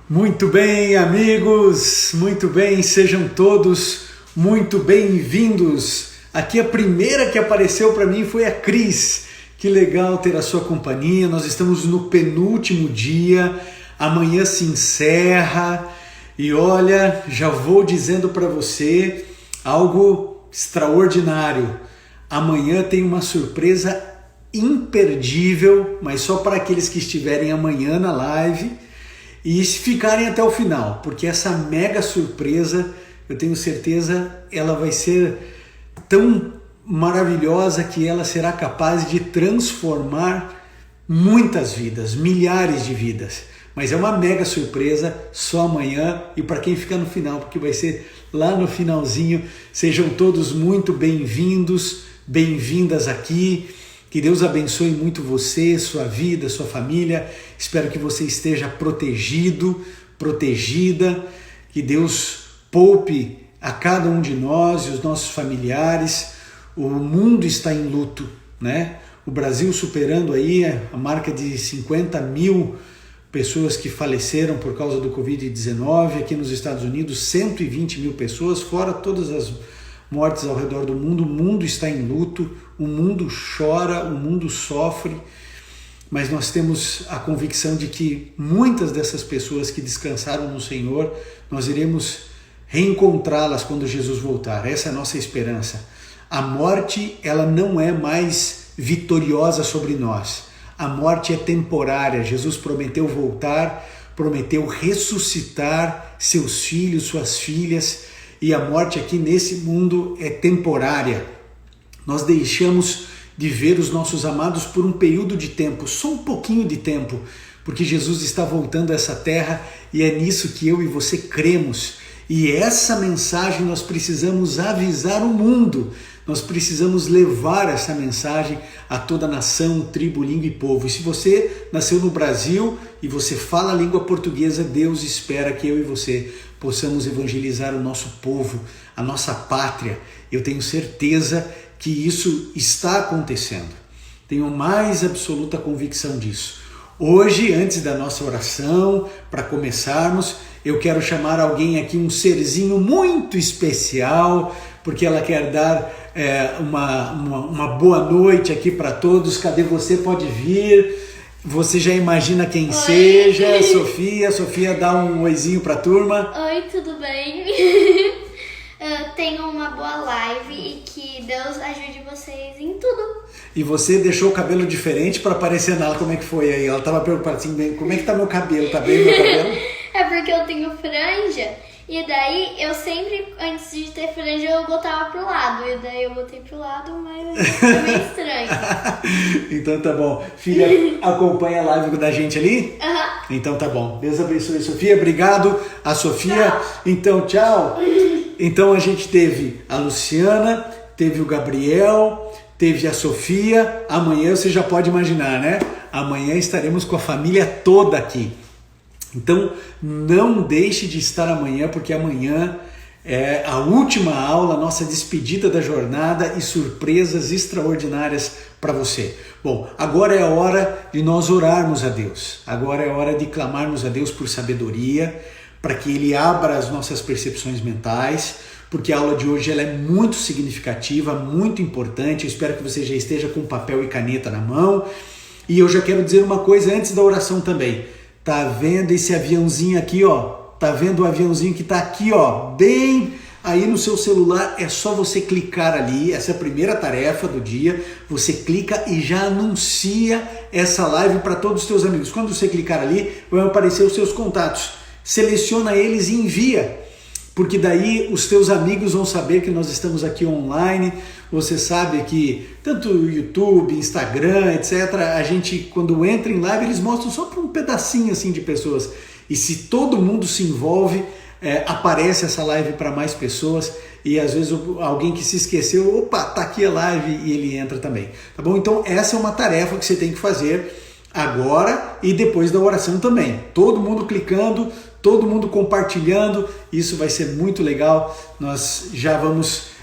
Muito bem, amigos, muito bem, sejam todos muito bem-vindos. Aqui a primeira que apareceu para mim foi a Cris. Que legal ter a sua companhia, nós estamos no penúltimo dia, amanhã se encerra e olha, já vou dizendo para você algo extraordinário. Amanhã tem uma surpresa imperdível, mas só para aqueles que estiverem amanhã na live e ficarem até o final, porque essa mega surpresa, eu tenho certeza, ela vai ser tão maravilhosa que ela será capaz de transformar muitas vidas, milhares de vidas. Mas é uma mega surpresa, só amanhã e para quem ficar no final, porque vai ser lá no finalzinho. Sejam todos muito bem-vindos, bem-vindas aqui. Que Deus abençoe muito você, sua vida, sua família. Espero que você esteja protegido, protegida. Que Deus poupe a cada um de nós e os nossos familiares. O mundo está em luto, né? O Brasil superando aí a marca de 50 mil pessoas que faleceram por causa do Covid-19. Aqui nos Estados Unidos, 120 mil pessoas, fora todas as mortes ao redor do mundo. O mundo está em luto, o mundo chora, o mundo sofre, mas nós temos a convicção de que muitas dessas pessoas que descansaram no Senhor, nós iremos reencontrá-las quando Jesus voltar. Essa é a nossa esperança. A morte, ela não é mais vitoriosa sobre nós. A morte é temporária. Jesus prometeu voltar, prometeu ressuscitar seus filhos, suas filhas, e a morte aqui nesse mundo é temporária. Nós deixamos de ver os nossos amados por um período de tempo, só um pouquinho de tempo, porque Jesus está voltando a essa terra e é nisso que eu e você cremos. E essa mensagem nós precisamos avisar o mundo, nós precisamos levar essa mensagem a toda a nação, tribo, língua e povo. E se você nasceu no Brasil e você fala a língua portuguesa, Deus espera que eu e você possamos evangelizar o nosso povo, a nossa pátria. Eu tenho certeza que isso está acontecendo. Tenho mais absoluta convicção disso. Hoje, antes da nossa oração, para começarmos, eu quero chamar alguém aqui, um serzinho muito especial, porque ela quer dar uma boa noite aqui para todos. Cadê você? Pode vir. Você já imagina quem Oi. seja? Sofia. Sofia, dá um oizinho para a turma. Oi, tudo bem? Tenham uma boa live e que Deus ajude vocês em tudo. E você deixou o cabelo diferente para aparecer nela. Como é que foi aí? Ela estava preocupada assim, como é que tá meu cabelo? Tá bem meu cabelo? É porque eu tenho franja e daí eu sempre, antes de ter franja, eu botava pro lado. E daí eu botei pro lado, mas é meio estranho. Então tá bom. Filha, acompanha a live da gente ali? Aham. Então tá bom. Deus abençoe, Sofia. Obrigado a Sofia. Tchau. Então, tchau. Então a gente teve a Luciana, teve o Gabriel, teve a Sofia. Amanhã você já pode imaginar, né? Amanhã estaremos com a família toda aqui. Então não deixe de estar amanhã, porque amanhã é a última aula, nossa despedida da jornada e surpresas extraordinárias para você. Bom, agora é a hora de nós orarmos a Deus. Agora é a hora de clamarmos a Deus por sabedoria, para que Ele abra as nossas percepções mentais, porque a aula de hoje ela é muito significativa, muito importante. Eu espero que você já esteja com papel e caneta na mão. E eu já quero dizer uma coisa antes da oração também. Tá vendo esse aviãozinho aqui, ó? Tá vendo o aviãozinho que tá aqui, ó? Bem aí no seu celular, é só você clicar ali. Essa é a primeira tarefa do dia. Você clica e já anuncia essa live para todos os seus amigos. Quando você clicar ali, vão aparecer os seus contatos. Seleciona eles e envia, porque daí os teus amigos vão saber que nós estamos aqui online. Você sabe que tanto YouTube, Instagram, etc., a gente quando entra em live eles mostram só para um pedacinho assim de pessoas, e se todo mundo se envolve, aparece essa live para mais pessoas, e às vezes alguém que se esqueceu, opa, tá aqui a live, e ele entra também, tá bom? Então essa é uma tarefa que você tem que fazer agora e depois da oração também. Todo mundo clicando, todo mundo compartilhando, isso vai ser muito legal. Nós já vamos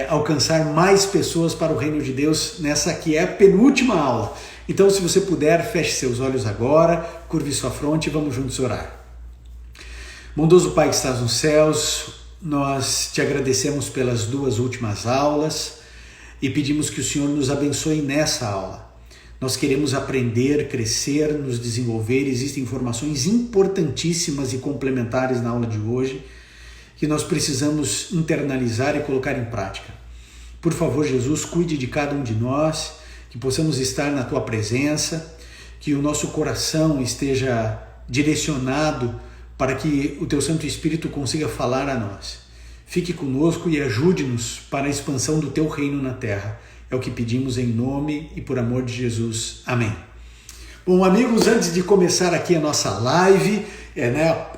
alcançar mais pessoas para o reino de Deus nessa que é a penúltima aula. Então, se você puder, feche seus olhos agora, curve sua fronte e vamos juntos orar. Bondoso Pai que estás nos céus, nós te agradecemos pelas 2 últimas aulas e pedimos que o Senhor nos abençoe nessa aula. Nós queremos aprender, crescer, nos desenvolver. Existem informações importantíssimas e complementares na aula de hoje que nós precisamos internalizar e colocar em prática. Por favor, Jesus, cuide de cada um de nós, que possamos estar na Tua presença, que o nosso coração esteja direcionado para que o Teu Santo Espírito consiga falar a nós. Fique conosco e ajude-nos para a expansão do Teu reino na terra. É o que pedimos em nome e por amor de Jesus. Amém. Bom, amigos, antes de começar aqui a nossa live,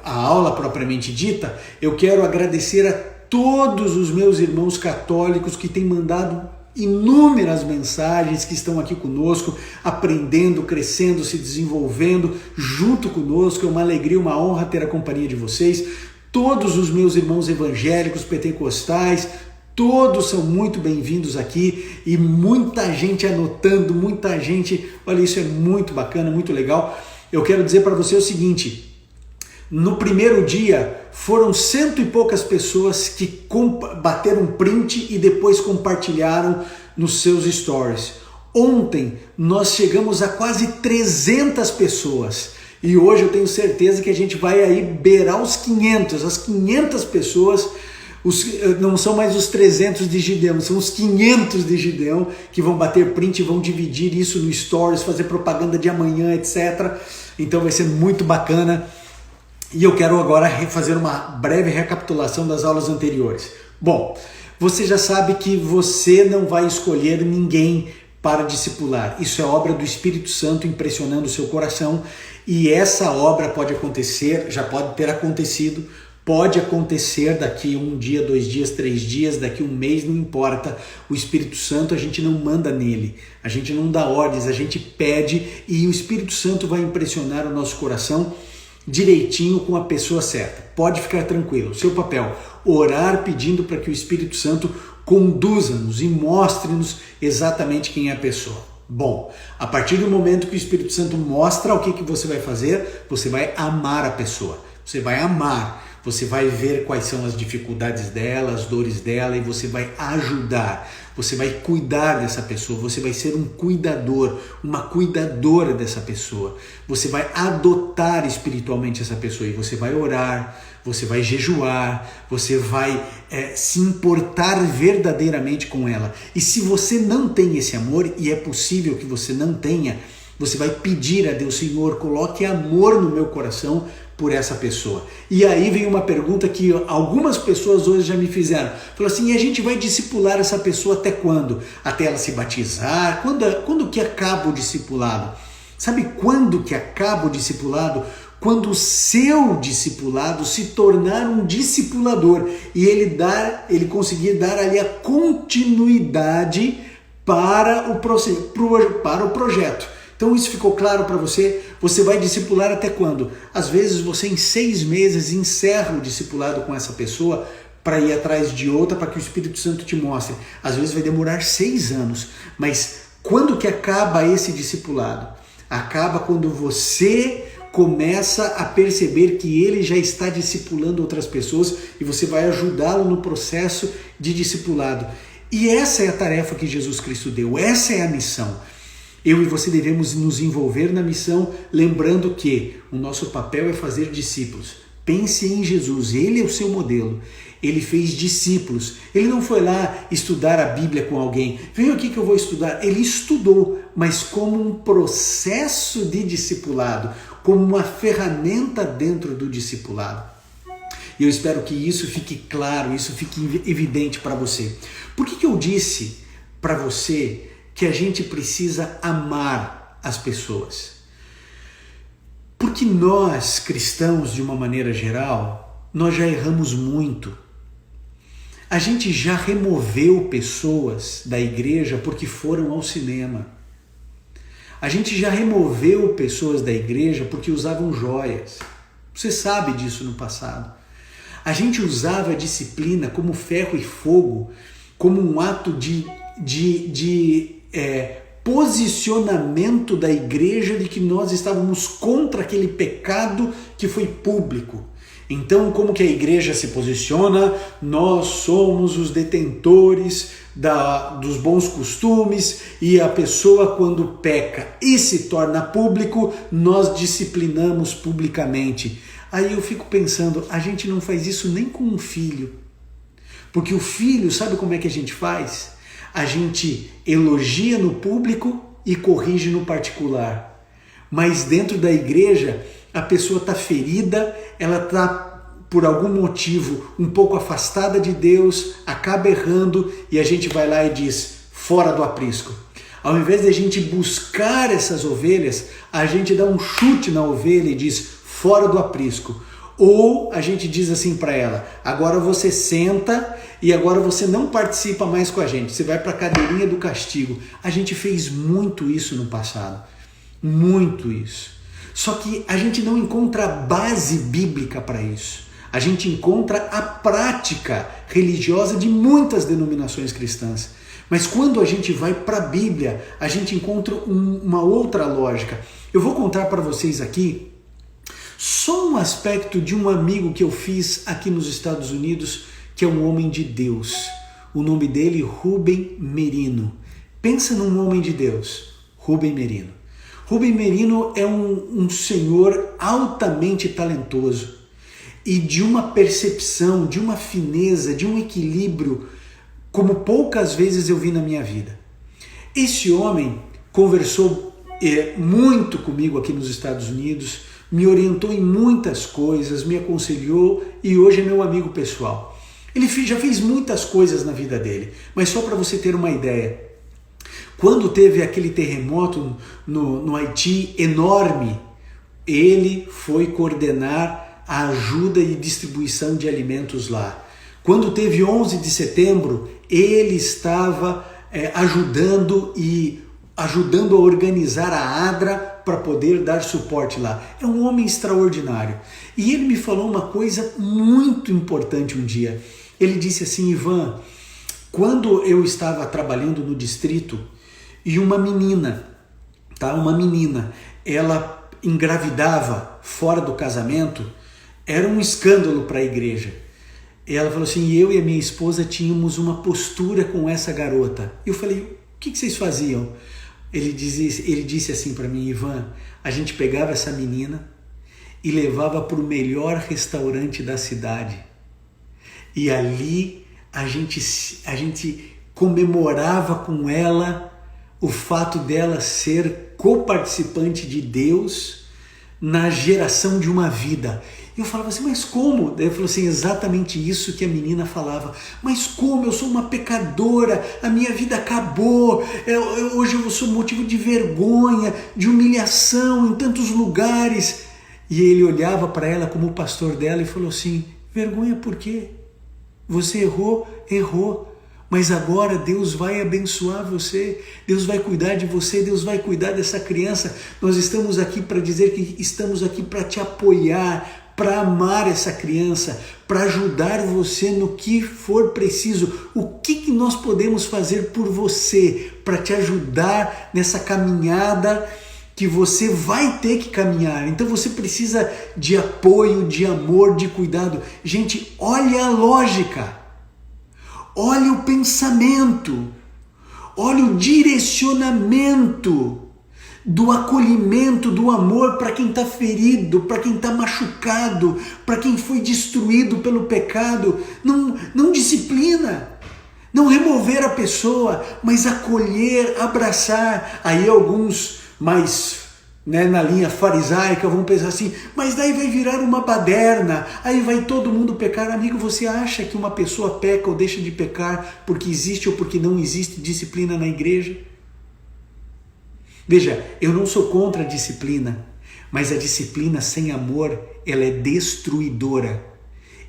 a aula propriamente dita, eu quero agradecer a todos os meus irmãos católicos que têm mandado inúmeras mensagens, que estão aqui conosco, aprendendo, crescendo, se desenvolvendo junto conosco. É uma alegria, uma honra ter a companhia de vocês. Todos os meus irmãos evangélicos, pentecostais, todos são muito bem-vindos aqui e muita gente anotando, muita gente. Olha, isso é muito bacana, muito legal. Eu quero dizer para você o seguinte: no primeiro dia foram 100 e poucas pessoas que bateram print e depois compartilharam nos seus stories. Ontem nós chegamos a quase 300 pessoas e hoje eu tenho certeza que a gente vai aí beirar os 500, as 500 pessoas. Não são mais os 300 de Gideão, são os 500 de Gideão que vão bater print e vão dividir isso no stories, fazer propaganda de amanhã, etc. Então vai ser muito bacana. E eu quero agora fazer uma breve recapitulação das aulas anteriores. Bom, você já sabe que você não vai escolher ninguém para discipular. Isso é obra do Espírito Santo impressionando o seu coração. E essa obra pode acontecer, já pode ter acontecido, pode acontecer daqui 1 dia, 2 dias, 3 dias, daqui 1 mês, não importa. O Espírito Santo, a gente não manda nele, a gente não dá ordens, a gente pede e o Espírito Santo vai impressionar o nosso coração direitinho com a pessoa certa. Pode ficar tranquilo. O seu papel, orar pedindo para que o Espírito Santo conduza-nos e mostre-nos exatamente quem é a pessoa. Bom, a partir do momento que o Espírito Santo mostra o que você vai fazer, você vai amar a pessoa. Você vai amar. Você vai ver quais são as dificuldades dela, as dores dela e você vai ajudar. Você vai cuidar dessa pessoa, você vai ser um cuidador, uma cuidadora dessa pessoa. Você vai adotar espiritualmente essa pessoa e você vai orar, você vai jejuar, você vai se importar verdadeiramente com ela. E se você não tem esse amor, e é possível que você não tenha, você vai pedir a Deus: Senhor, coloque amor no meu coração por essa pessoa. E aí vem uma pergunta que algumas pessoas hoje já me fizeram. Falou assim: e a gente vai discipular essa pessoa até quando? Até ela se batizar? Quando que acaba o discipulado? Sabe quando que acaba o discipulado? Quando o seu discipulado se tornar um discipulador e ele conseguir dar ali a continuidade para o projeto. Então isso ficou claro para você? Você vai discipular até quando? Às vezes você em 6 meses encerra o discipulado com essa pessoa para ir atrás de outra, para que o Espírito Santo te mostre. Às vezes vai demorar 6 anos, mas quando que acaba esse discipulado? Acaba quando você começa a perceber que ele já está discipulando outras pessoas e você vai ajudá-lo no processo de discipulado. E essa é a tarefa que Jesus Cristo deu, essa é a missão. Eu e você devemos nos envolver na missão, lembrando que o nosso papel é fazer discípulos. Pense em Jesus, ele é o seu modelo. Ele fez discípulos. Ele não foi lá estudar a Bíblia com alguém. Vem aqui que eu vou estudar. Ele estudou, mas como um processo de discipulado, como uma ferramenta dentro do discipulado. E eu espero que isso fique claro, isso fique evidente para você. Por que eu disse para você que a gente precisa amar as pessoas? Porque nós, cristãos, de uma maneira geral, nós já erramos muito. A gente já removeu pessoas da igreja porque foram ao cinema. A gente já removeu pessoas da igreja porque usavam joias. Você sabe disso no passado. A gente usava a disciplina como ferro e fogo, como um ato de posicionamento da igreja de que nós estávamos contra aquele pecado que foi público. Então, como que a igreja se posiciona? Nós somos os detentores dos bons costumes, e a pessoa, quando peca e se torna público, nós disciplinamos publicamente. Aí eu fico pensando, a gente não faz isso nem com um filho. Porque o filho, sabe como é que a gente faz? A gente elogia no público e corrige no particular. Mas dentro da igreja, a pessoa está ferida, ela está, por algum motivo, um pouco afastada de Deus, acaba errando, e a gente vai lá e diz, fora do aprisco. Ao invés de a gente buscar essas ovelhas, a gente dá um chute na ovelha e diz, fora do aprisco. Ou a gente diz assim para ela, agora você senta e agora você não participa mais com a gente, você vai para a cadeirinha do castigo. A gente fez muito isso no passado, muito isso. Só que a gente não encontra base bíblica para isso. A gente encontra a prática religiosa de muitas denominações cristãs. Mas quando a gente vai para a Bíblia, a gente encontra uma outra lógica. Eu vou contar para vocês aqui só um aspecto de um amigo que eu fiz aqui nos Estados Unidos, que é um homem de Deus. O nome dele, Rubem Merino. Pensa num homem de Deus, Rubem Merino. Rubem Merino é um senhor altamente talentoso e de uma percepção, de uma fineza, de um equilíbrio, como poucas vezes eu vi na minha vida. Esse homem conversou muito comigo aqui nos Estados Unidos, me orientou em muitas coisas, me aconselhou e hoje é meu amigo pessoal. Ele já fez muitas coisas na vida dele, mas só para você ter uma ideia, quando teve aquele terremoto no Haiti enorme, ele foi coordenar a ajuda e distribuição de alimentos lá. Quando teve 11 de setembro, ele estava ajudando a organizar a ADRA para poder dar suporte lá. É um homem extraordinário. E ele me falou uma coisa muito importante um dia. Ele disse assim, Ivan, quando eu estava trabalhando no distrito e uma menina, ela engravidava fora do casamento, era um escândalo para a igreja. Ela falou assim, eu e a minha esposa tínhamos uma postura com essa garota. Eu falei, o que vocês faziam? Ele disse assim para mim, Ivan, a gente pegava essa menina e levava para o melhor restaurante da cidade. E ali a gente comemorava com ela o fato dela ser coparticipante de Deus na geração de uma vida. Eu falava assim, mas como? Daí ele falou assim, exatamente isso que a menina falava. Mas como? Eu sou uma pecadora, a minha vida acabou, hoje eu sou motivo de vergonha, de humilhação em tantos lugares. E ele olhava para ela como o pastor dela e falou assim, vergonha por quê? Você errou, mas agora Deus vai abençoar você, Deus vai cuidar de você, Deus vai cuidar dessa criança. Nós estamos aqui para dizer que estamos aqui para te apoiar, para amar essa criança, para ajudar você no que for preciso. O que nós podemos fazer por você para te ajudar nessa caminhada que você vai ter que caminhar? Então você precisa de apoio, de amor, de cuidado. Gente, olha a lógica, olha o pensamento, olha o direcionamento do acolhimento, do amor para quem está ferido, para quem está machucado, para quem foi destruído pelo pecado. Não disciplina, não remover a pessoa, mas acolher, abraçar. Aí alguns mais na linha farisaica vão pensar assim, mas daí vai virar uma baderna, aí vai todo mundo pecar. Amigo, você acha que uma pessoa peca ou deixa de pecar porque existe ou porque não existe disciplina na igreja? Veja, eu não sou contra a disciplina, mas a disciplina sem amor, ela é destruidora.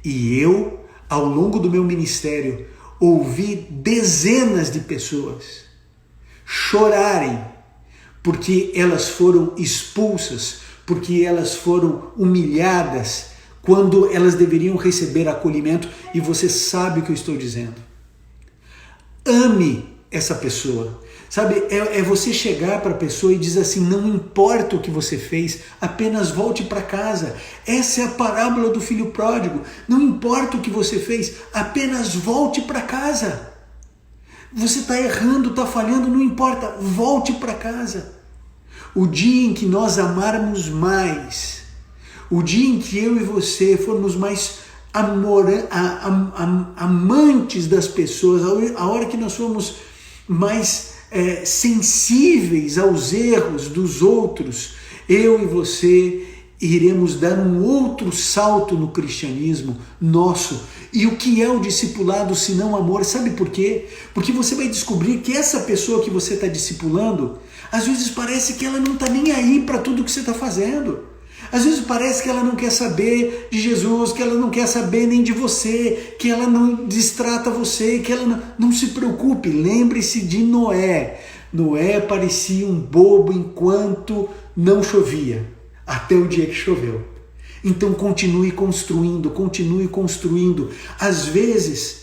E eu, ao longo do meu ministério, ouvi dezenas de pessoas chorarem porque elas foram expulsas, porque elas foram humilhadas, quando elas deveriam receber acolhimento. E você sabe o que eu estou dizendo. Ame essa pessoa. Sabe, é você chegar para a pessoa e dizer assim, não importa o que você fez, apenas volte para casa. Essa é a parábola do filho pródigo. Não importa o que você fez, apenas volte para casa. Você está errando, está falhando, não importa, volte para casa. O dia em que nós amarmos mais, o dia em que eu e você formos mais amantes das pessoas, a hora que nós formos mais sensíveis aos erros dos outros, eu e você iremos dar um outro salto no cristianismo nosso. E o que é o discipulado se não amor? Sabe por quê? Porque você vai descobrir que essa pessoa que você está discipulando, às vezes parece que ela não está nem aí para tudo que você está fazendo. Às vezes parece que ela não quer saber de Jesus, que ela não quer saber nem de você, que ela não destrata você, que ela não se preocupe. Lembre-se de Noé. Noé parecia um bobo enquanto não chovia, até o dia que choveu. Então continue construindo, continue construindo. Às vezes,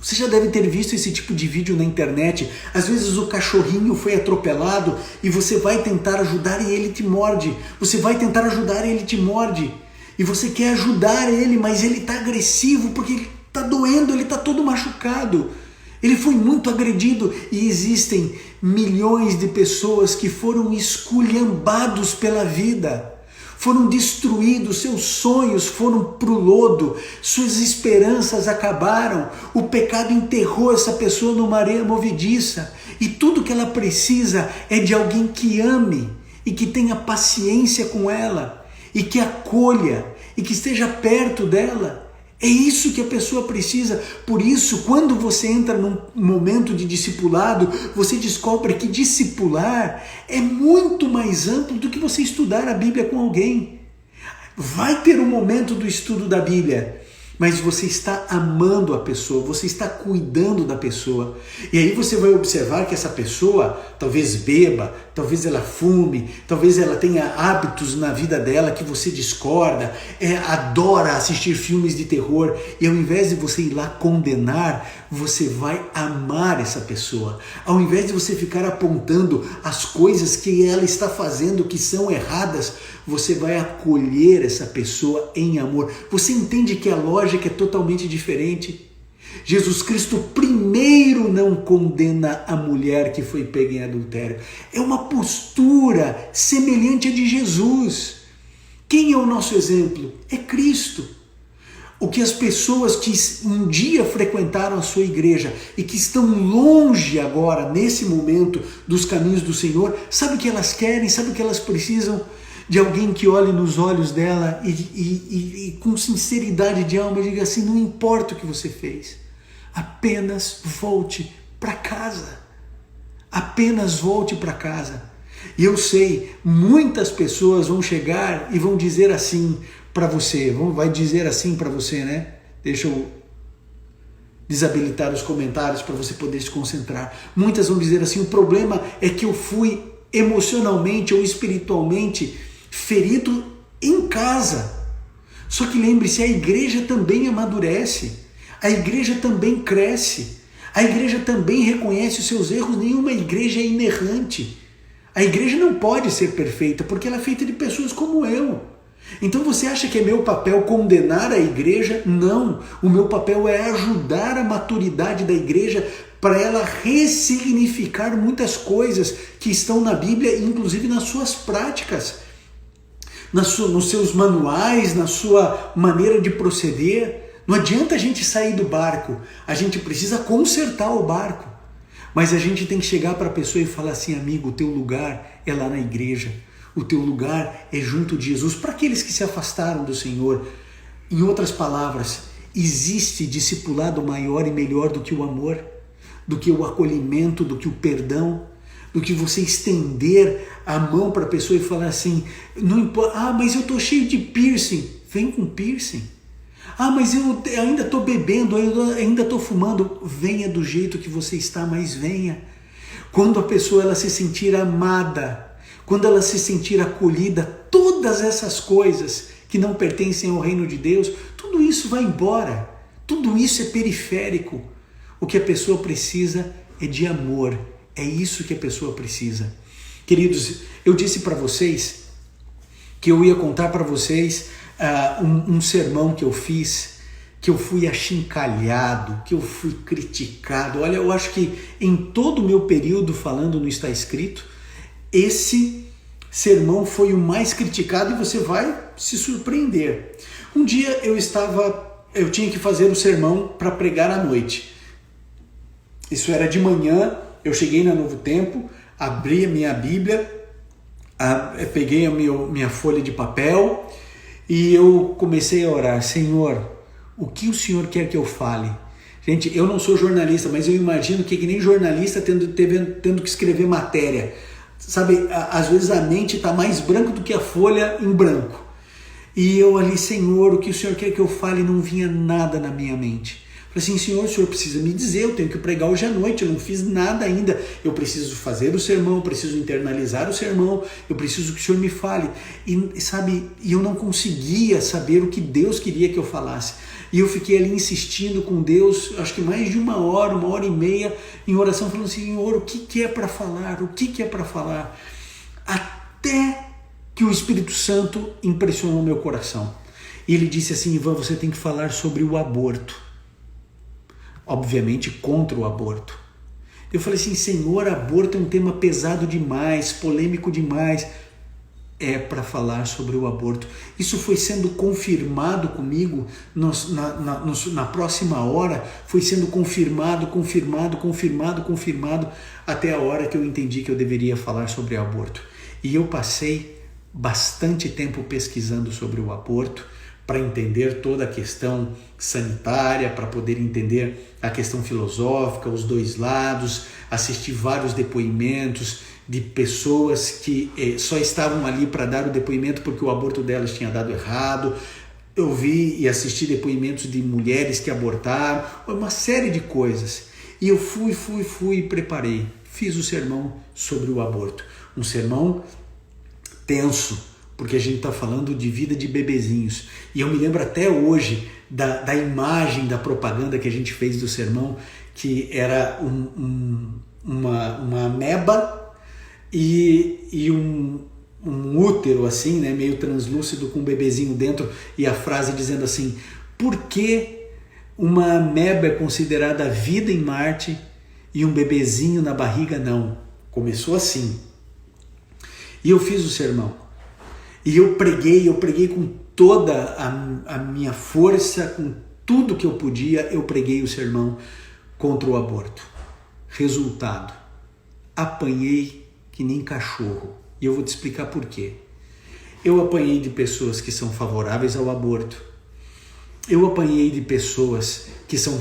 você já deve ter visto esse tipo de vídeo na internet. Às vezes o cachorrinho foi atropelado e você vai tentar ajudar e ele te morde. Você vai tentar ajudar e ele te morde. E você quer ajudar ele, mas ele está agressivo porque ele está doendo, ele está todo machucado. Ele foi muito agredido e existem milhões de pessoas que foram esculhambados pela vida. Foram destruídos, seus sonhos foram para o lodo, suas esperanças acabaram, o pecado enterrou essa pessoa numa areia movediça e tudo que ela precisa é de alguém que ame e que tenha paciência com ela e que acolha e que esteja perto dela. É isso que a pessoa precisa. Por isso, quando você entra num momento de discipulado, você descobre que discipular é muito mais amplo do que você estudar a Bíblia com alguém. Vai ter um momento do estudo da Bíblia, mas você está amando a pessoa, você está cuidando da pessoa. E aí você vai observar que essa pessoa talvez beba, talvez ela fume, talvez ela tenha hábitos na vida dela que você discorda, adora assistir filmes de terror. E ao invés de você ir lá condenar, você vai amar essa pessoa. Ao invés de você ficar apontando as coisas que ela está fazendo que são erradas, você vai acolher essa pessoa em amor. Você entende que a lógica é totalmente diferente? Jesus Cristo primeiro não condena a mulher que foi pega em adultério. É uma postura semelhante à de Jesus. Quem é o nosso exemplo? É Cristo. O que as pessoas que um dia frequentaram a sua igreja e que estão longe agora, nesse momento, dos caminhos do Senhor, sabe o que elas querem? Sabe o que elas precisam? De alguém que olhe nos olhos dela e com sinceridade de alma diga assim, não importa o que você fez, apenas volte para casa. Apenas volte para casa. E eu sei, muitas pessoas vão chegar e vão dizer assim para você, vai dizer assim para você, né? Deixa eu desabilitar os comentários para você poder se concentrar. Muitas vão dizer assim, o problema é que eu fui emocionalmente ou espiritualmente ferido em casa. Só que lembre-se, a igreja também amadurece, a igreja também cresce, a igreja também reconhece os seus erros. Nenhuma igreja é inerrante. A igreja não pode ser perfeita porque ela é feita de pessoas como eu. Então você acha que é meu papel condenar a igreja? Não, o meu papel é ajudar a maturidade da igreja para ela ressignificar muitas coisas que estão na Bíblia, inclusive nas suas práticas, nos seus manuais, na sua maneira de proceder. Não adianta a gente sair do barco, a gente precisa consertar o barco. Mas a gente tem que chegar para a pessoa e falar assim, amigo, o teu lugar é lá na igreja, o teu lugar é junto de Jesus. Para aqueles que se afastaram do Senhor, em outras palavras, existe discipulado maior e melhor do que o amor, do que o acolhimento, do que o perdão, do que você estender a mão para a pessoa e falar assim, não importa, mas eu estou cheio de piercing, vem com piercing. Mas eu ainda estou bebendo, eu ainda estou fumando, venha do jeito que você está, mas venha. Quando a pessoa ela se sentir amada, quando ela se sentir acolhida, todas essas coisas que não pertencem ao reino de Deus, tudo isso vai embora, tudo isso é periférico. O que a pessoa precisa é de amor É isso que a pessoa precisa. Queridos, eu disse para vocês que eu ia contar para vocês um sermão que eu fiz, que eu fui achincalhado, que eu fui criticado. Olha, eu acho que em todo o meu período falando no Está Escrito, esse sermão foi o mais criticado e você vai se surpreender. Um dia eu tinha que fazer um sermão para pregar à noite. Isso era de manhã, eu cheguei na Novo Tempo, abri a minha Bíblia, peguei a minha folha de papel e eu comecei a orar. Senhor, o que o Senhor quer que eu fale? Gente, eu não sou jornalista, mas eu imagino que nem jornalista tendo que escrever matéria. Sabe, às vezes a mente está mais branca do que a folha em branco. E eu ali, Senhor, o que o Senhor quer que eu fale? Não vinha nada na minha mente. Falei assim, Senhor, o Senhor precisa me dizer, eu tenho que pregar hoje à noite, eu não fiz nada ainda. Eu preciso fazer o sermão, eu preciso internalizar o sermão, eu preciso que o Senhor me fale. E sabe, eu não conseguia saber o que Deus queria que eu falasse. E eu fiquei ali insistindo com Deus, acho que mais de uma hora e meia, em oração, falando assim, Senhor, o que é para falar? O que é para falar? Até que o Espírito Santo impressionou meu coração. E ele disse assim, Ivan, você tem que falar sobre o aborto. Obviamente contra o aborto. Eu falei assim, Senhor, aborto é um tema pesado demais, polêmico demais. É para falar sobre o aborto. Isso foi sendo confirmado comigo na próxima hora, foi sendo confirmado, até a hora que eu entendi que eu deveria falar sobre aborto. E eu passei bastante tempo pesquisando sobre o aborto, para entender toda a questão sanitária, para poder entender a questão filosófica, os dois lados, assistir vários depoimentos de pessoas que só estavam ali para dar o depoimento porque o aborto delas tinha dado errado. Eu vi e assisti depoimentos de mulheres que abortaram, uma série de coisas. E eu fui e preparei, fiz o sermão sobre o aborto. Um sermão tenso, porque a gente está falando de vida de bebezinhos. E eu me lembro até hoje da imagem da propaganda que a gente fez do sermão, que era uma ameba e um útero assim, né, meio translúcido com um bebezinho dentro, e a frase dizendo assim, por que uma ameba é considerada vida em Marte e um bebezinho na barriga não? Começou assim. E eu fiz o sermão. E eu preguei com toda a minha força, com tudo que eu podia, eu preguei o sermão contra o aborto. Resultado, apanhei que nem cachorro. E eu vou te explicar por quê. Eu apanhei de pessoas que são favoráveis ao aborto. Eu apanhei de pessoas que são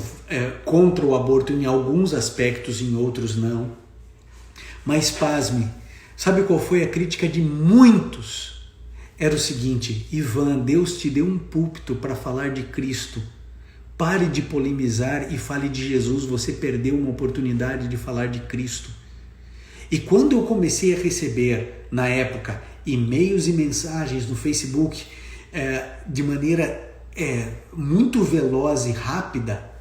contra o aborto em alguns aspectos, em outros não. Mas pasme, sabe qual foi a crítica de muitos? Era o seguinte, Ivan, Deus te deu um púlpito para falar de Cristo. Pare de polemizar e fale de Jesus, você perdeu uma oportunidade de falar de Cristo. E quando eu comecei a receber, na época, e-mails e mensagens no Facebook, de maneira muito veloz e rápida,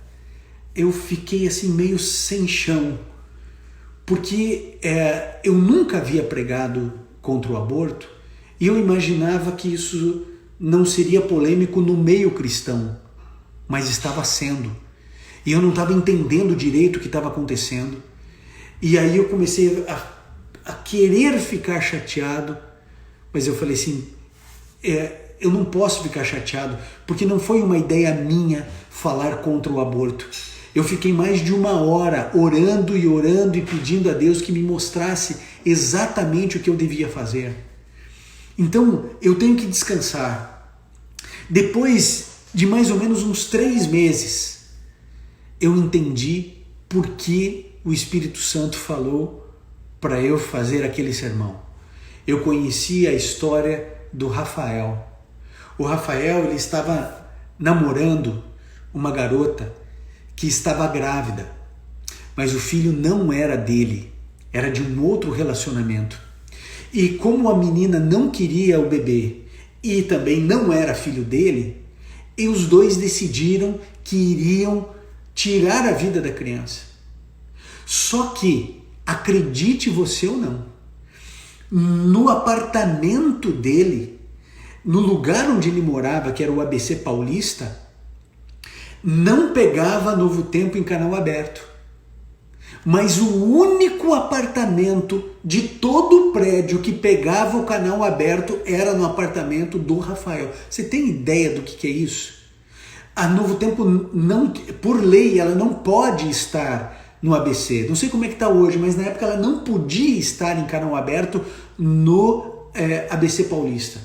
eu fiquei assim meio sem chão, porque eu nunca havia pregado contra o aborto, e eu imaginava que isso não seria polêmico no meio cristão, mas estava sendo. E eu não estava entendendo direito o que estava acontecendo. E aí eu comecei a querer ficar chateado, mas eu falei assim, eu não posso ficar chateado, porque não foi uma ideia minha falar contra o aborto. Eu fiquei mais de uma hora orando e pedindo a Deus que me mostrasse exatamente o que eu devia fazer. Então, eu tenho que descansar. Depois de mais ou menos uns 3 meses, eu entendi por que o Espírito Santo falou para eu fazer aquele sermão. Eu conheci a história do Rafael. O Rafael, ele estava namorando uma garota que estava grávida, mas o filho não era dele, era de um outro relacionamento. E como a menina não queria o bebê e também não era filho dele, e os dois decidiram que iriam tirar a vida da criança. Só que acredite você ou não, no apartamento dele, no lugar onde ele morava, que era o ABC Paulista, não pegava Novo Tempo em canal aberto. Mas o único apartamento de todo o prédio que pegava o canal aberto era no apartamento do Rafael. Você tem ideia do que é isso? A Novo Tempo, não, por lei, ela não pode estar no ABC. Não sei como é que está hoje, mas na época ela não podia estar em canal aberto no ABC Paulista.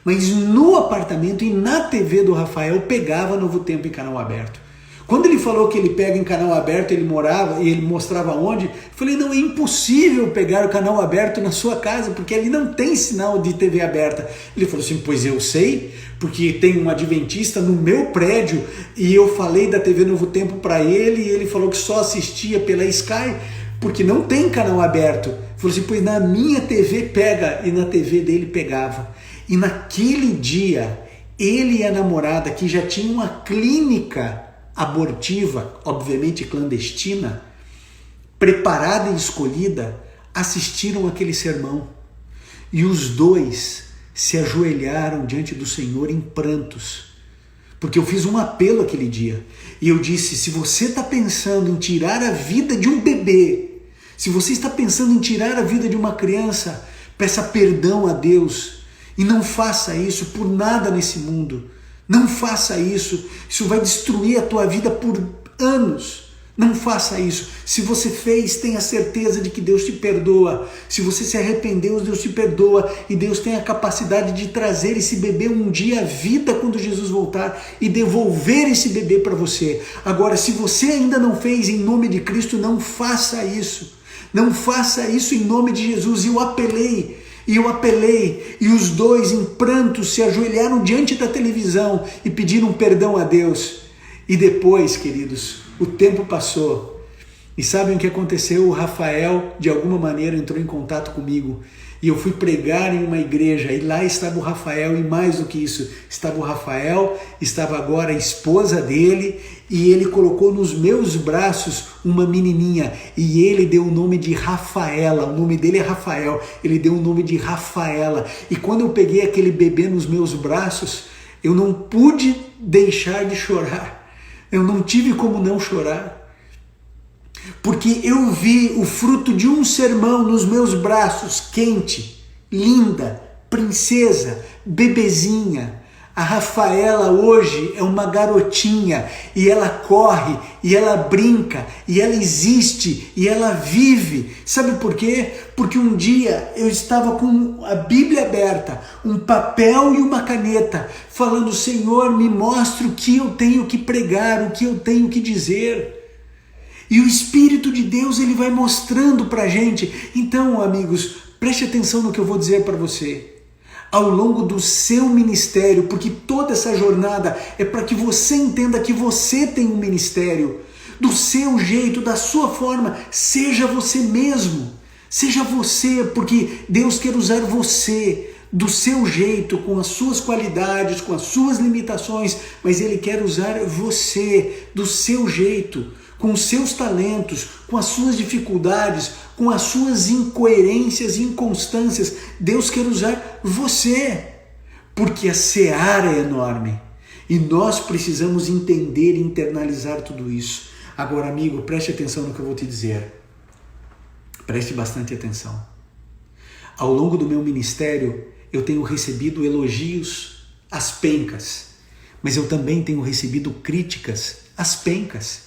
Mas no apartamento e na TV do Rafael pegava Novo Tempo em canal aberto. Quando ele falou que ele pega em canal aberto, ele morava e ele mostrava onde, eu falei, não, é impossível pegar o canal aberto na sua casa, porque ali não tem sinal de TV aberta. Ele falou assim, pois eu sei, porque tem um adventista no meu prédio e eu falei da TV Novo Tempo para ele e ele falou que só assistia pela Sky, porque não tem canal aberto. Ele falou assim, pois na minha TV pega, e na TV dele pegava. E naquele dia, ele e a namorada, que já tinham uma clínica abortiva, obviamente clandestina, preparada e escolhida, assistiram aquele sermão. E os dois se ajoelharam diante do Senhor em prantos. Porque eu fiz um apelo aquele dia. E eu disse, se você está pensando em tirar a vida de um bebê, se você está pensando em tirar a vida de uma criança, peça perdão a Deus. E não faça isso por nada nesse mundo. Não faça isso, isso vai destruir a tua vida por anos. Não faça isso. Se você fez, tenha certeza de que Deus te perdoa. Se você se arrependeu, Deus te perdoa. E Deus tem a capacidade de trazer esse bebê um dia à vida quando Jesus voltar e devolver esse bebê para você. Agora, se você ainda não fez, em nome de Cristo, não faça isso. Não faça isso em nome de Jesus. E eu apelei, e os dois em prantos se ajoelharam diante da televisão e pediram perdão a Deus. E depois, queridos, o tempo passou. E sabem o que aconteceu? O Rafael, de alguma maneira, entrou em contato comigo. E eu fui pregar em uma igreja, e lá estava o Rafael, e mais do que isso, estava o Rafael, estava agora a esposa dele, e ele colocou nos meus braços uma menininha, e ele deu o nome de Rafaela, o nome dele é Rafael, ele deu o nome de Rafaela. E quando eu peguei aquele bebê nos meus braços, eu não pude deixar de chorar, eu não tive como não chorar. Porque eu vi o fruto de um sermão nos meus braços, quente, linda, princesa, bebezinha. A Rafaela hoje é uma garotinha e ela corre, e ela brinca, e ela existe, e ela vive. Sabe por quê? Porque um dia eu estava com a Bíblia aberta, um papel e uma caneta, falando, Senhor, me mostre o que eu tenho que pregar, o que eu tenho que dizer. E o Espírito de Deus, ele vai mostrando para a gente. Então, amigos, preste atenção no que eu vou dizer para você. Ao longo do seu ministério, porque toda essa jornada é para que você entenda que você tem um ministério. Do seu jeito, da sua forma, seja você mesmo. Seja você, porque Deus quer usar você do seu jeito, com as suas qualidades, com as suas limitações, mas Ele quer usar você do seu jeito, com os seus talentos, com as suas dificuldades, com as suas incoerências e inconstâncias. Deus quer usar você, porque a seara é enorme e nós precisamos entender e internalizar tudo isso. Agora, amigo, preste atenção no que eu vou te dizer. Preste bastante atenção. Ao longo do meu ministério, eu tenho recebido elogios às pencas, mas eu também tenho recebido críticas às pencas.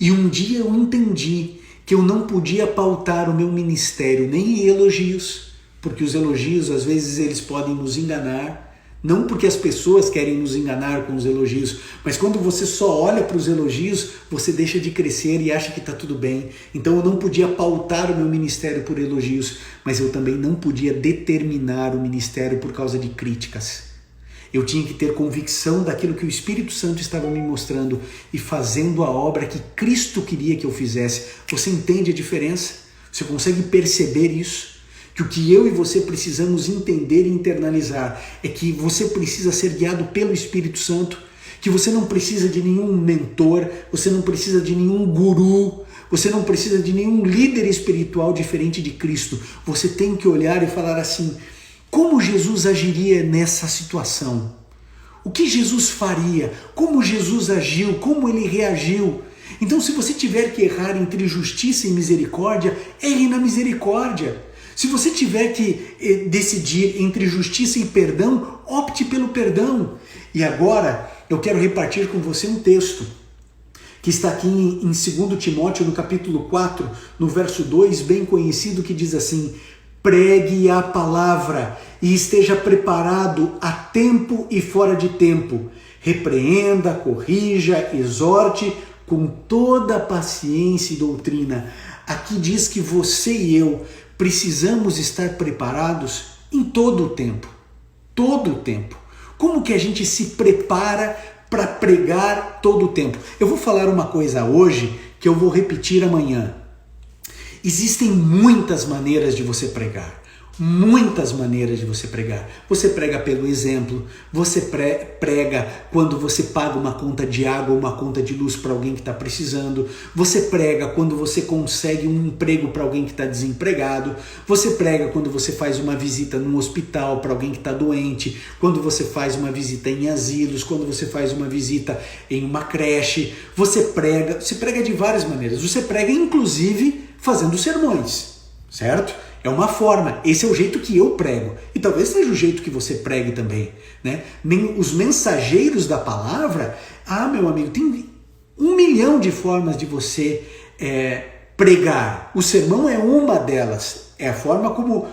E um dia eu entendi que eu não podia pautar o meu ministério nem em elogios, porque os elogios às vezes eles podem nos enganar, não porque as pessoas querem nos enganar com os elogios, mas quando você só olha para os elogios, você deixa de crescer e acha que está tudo bem. Então eu não podia pautar o meu ministério por elogios, mas eu também não podia determinar o ministério por causa de críticas. Eu tinha que ter convicção daquilo que o Espírito Santo estava me mostrando e fazendo a obra que Cristo queria que eu fizesse. Você entende a diferença? Você consegue perceber isso? Que o que eu e você precisamos entender e internalizar é que você precisa ser guiado pelo Espírito Santo, que você não precisa de nenhum mentor, você não precisa de nenhum guru, Você não precisa de nenhum líder espiritual diferente de Cristo. Você tem que olhar e falar assim: como Jesus agiria nessa situação? O que Jesus faria? Como Jesus agiu? Como ele reagiu? Então, se você tiver que errar entre justiça e misericórdia, erre na misericórdia. Se você tiver que decidir entre justiça e perdão, opte pelo perdão. E agora, eu quero repartir com você um texto que está aqui em 2 Timóteo, no capítulo 4, no verso 2, bem conhecido, que diz assim: pregue a palavra e esteja preparado a tempo e fora de tempo. Repreenda, corrija, exorte com toda paciência e doutrina. Aqui diz que você e eu precisamos estar preparados em todo o tempo. Todo o tempo. Como que a gente se prepara para pregar todo o tempo? Eu vou falar uma coisa hoje que eu vou repetir amanhã. Existem muitas maneiras de você pregar. Muitas maneiras de você pregar. Você prega pelo exemplo, você prega quando você paga uma conta de água ou uma conta de luz para alguém que está precisando. Você prega quando você consegue um emprego para alguém que está desempregado. Você prega quando você faz uma visita num hospital para alguém que está doente. Quando você faz uma visita em asilos, quando você faz uma visita em uma creche. Você prega de várias maneiras. Você prega inclusive fazendo sermões, certo? É uma forma, esse é o jeito que eu prego. E talvez seja o jeito que você pregue também, né? Os mensageiros da palavra, meu amigo, tem 1 milhão de formas de você pregar. O sermão é uma delas. É a forma como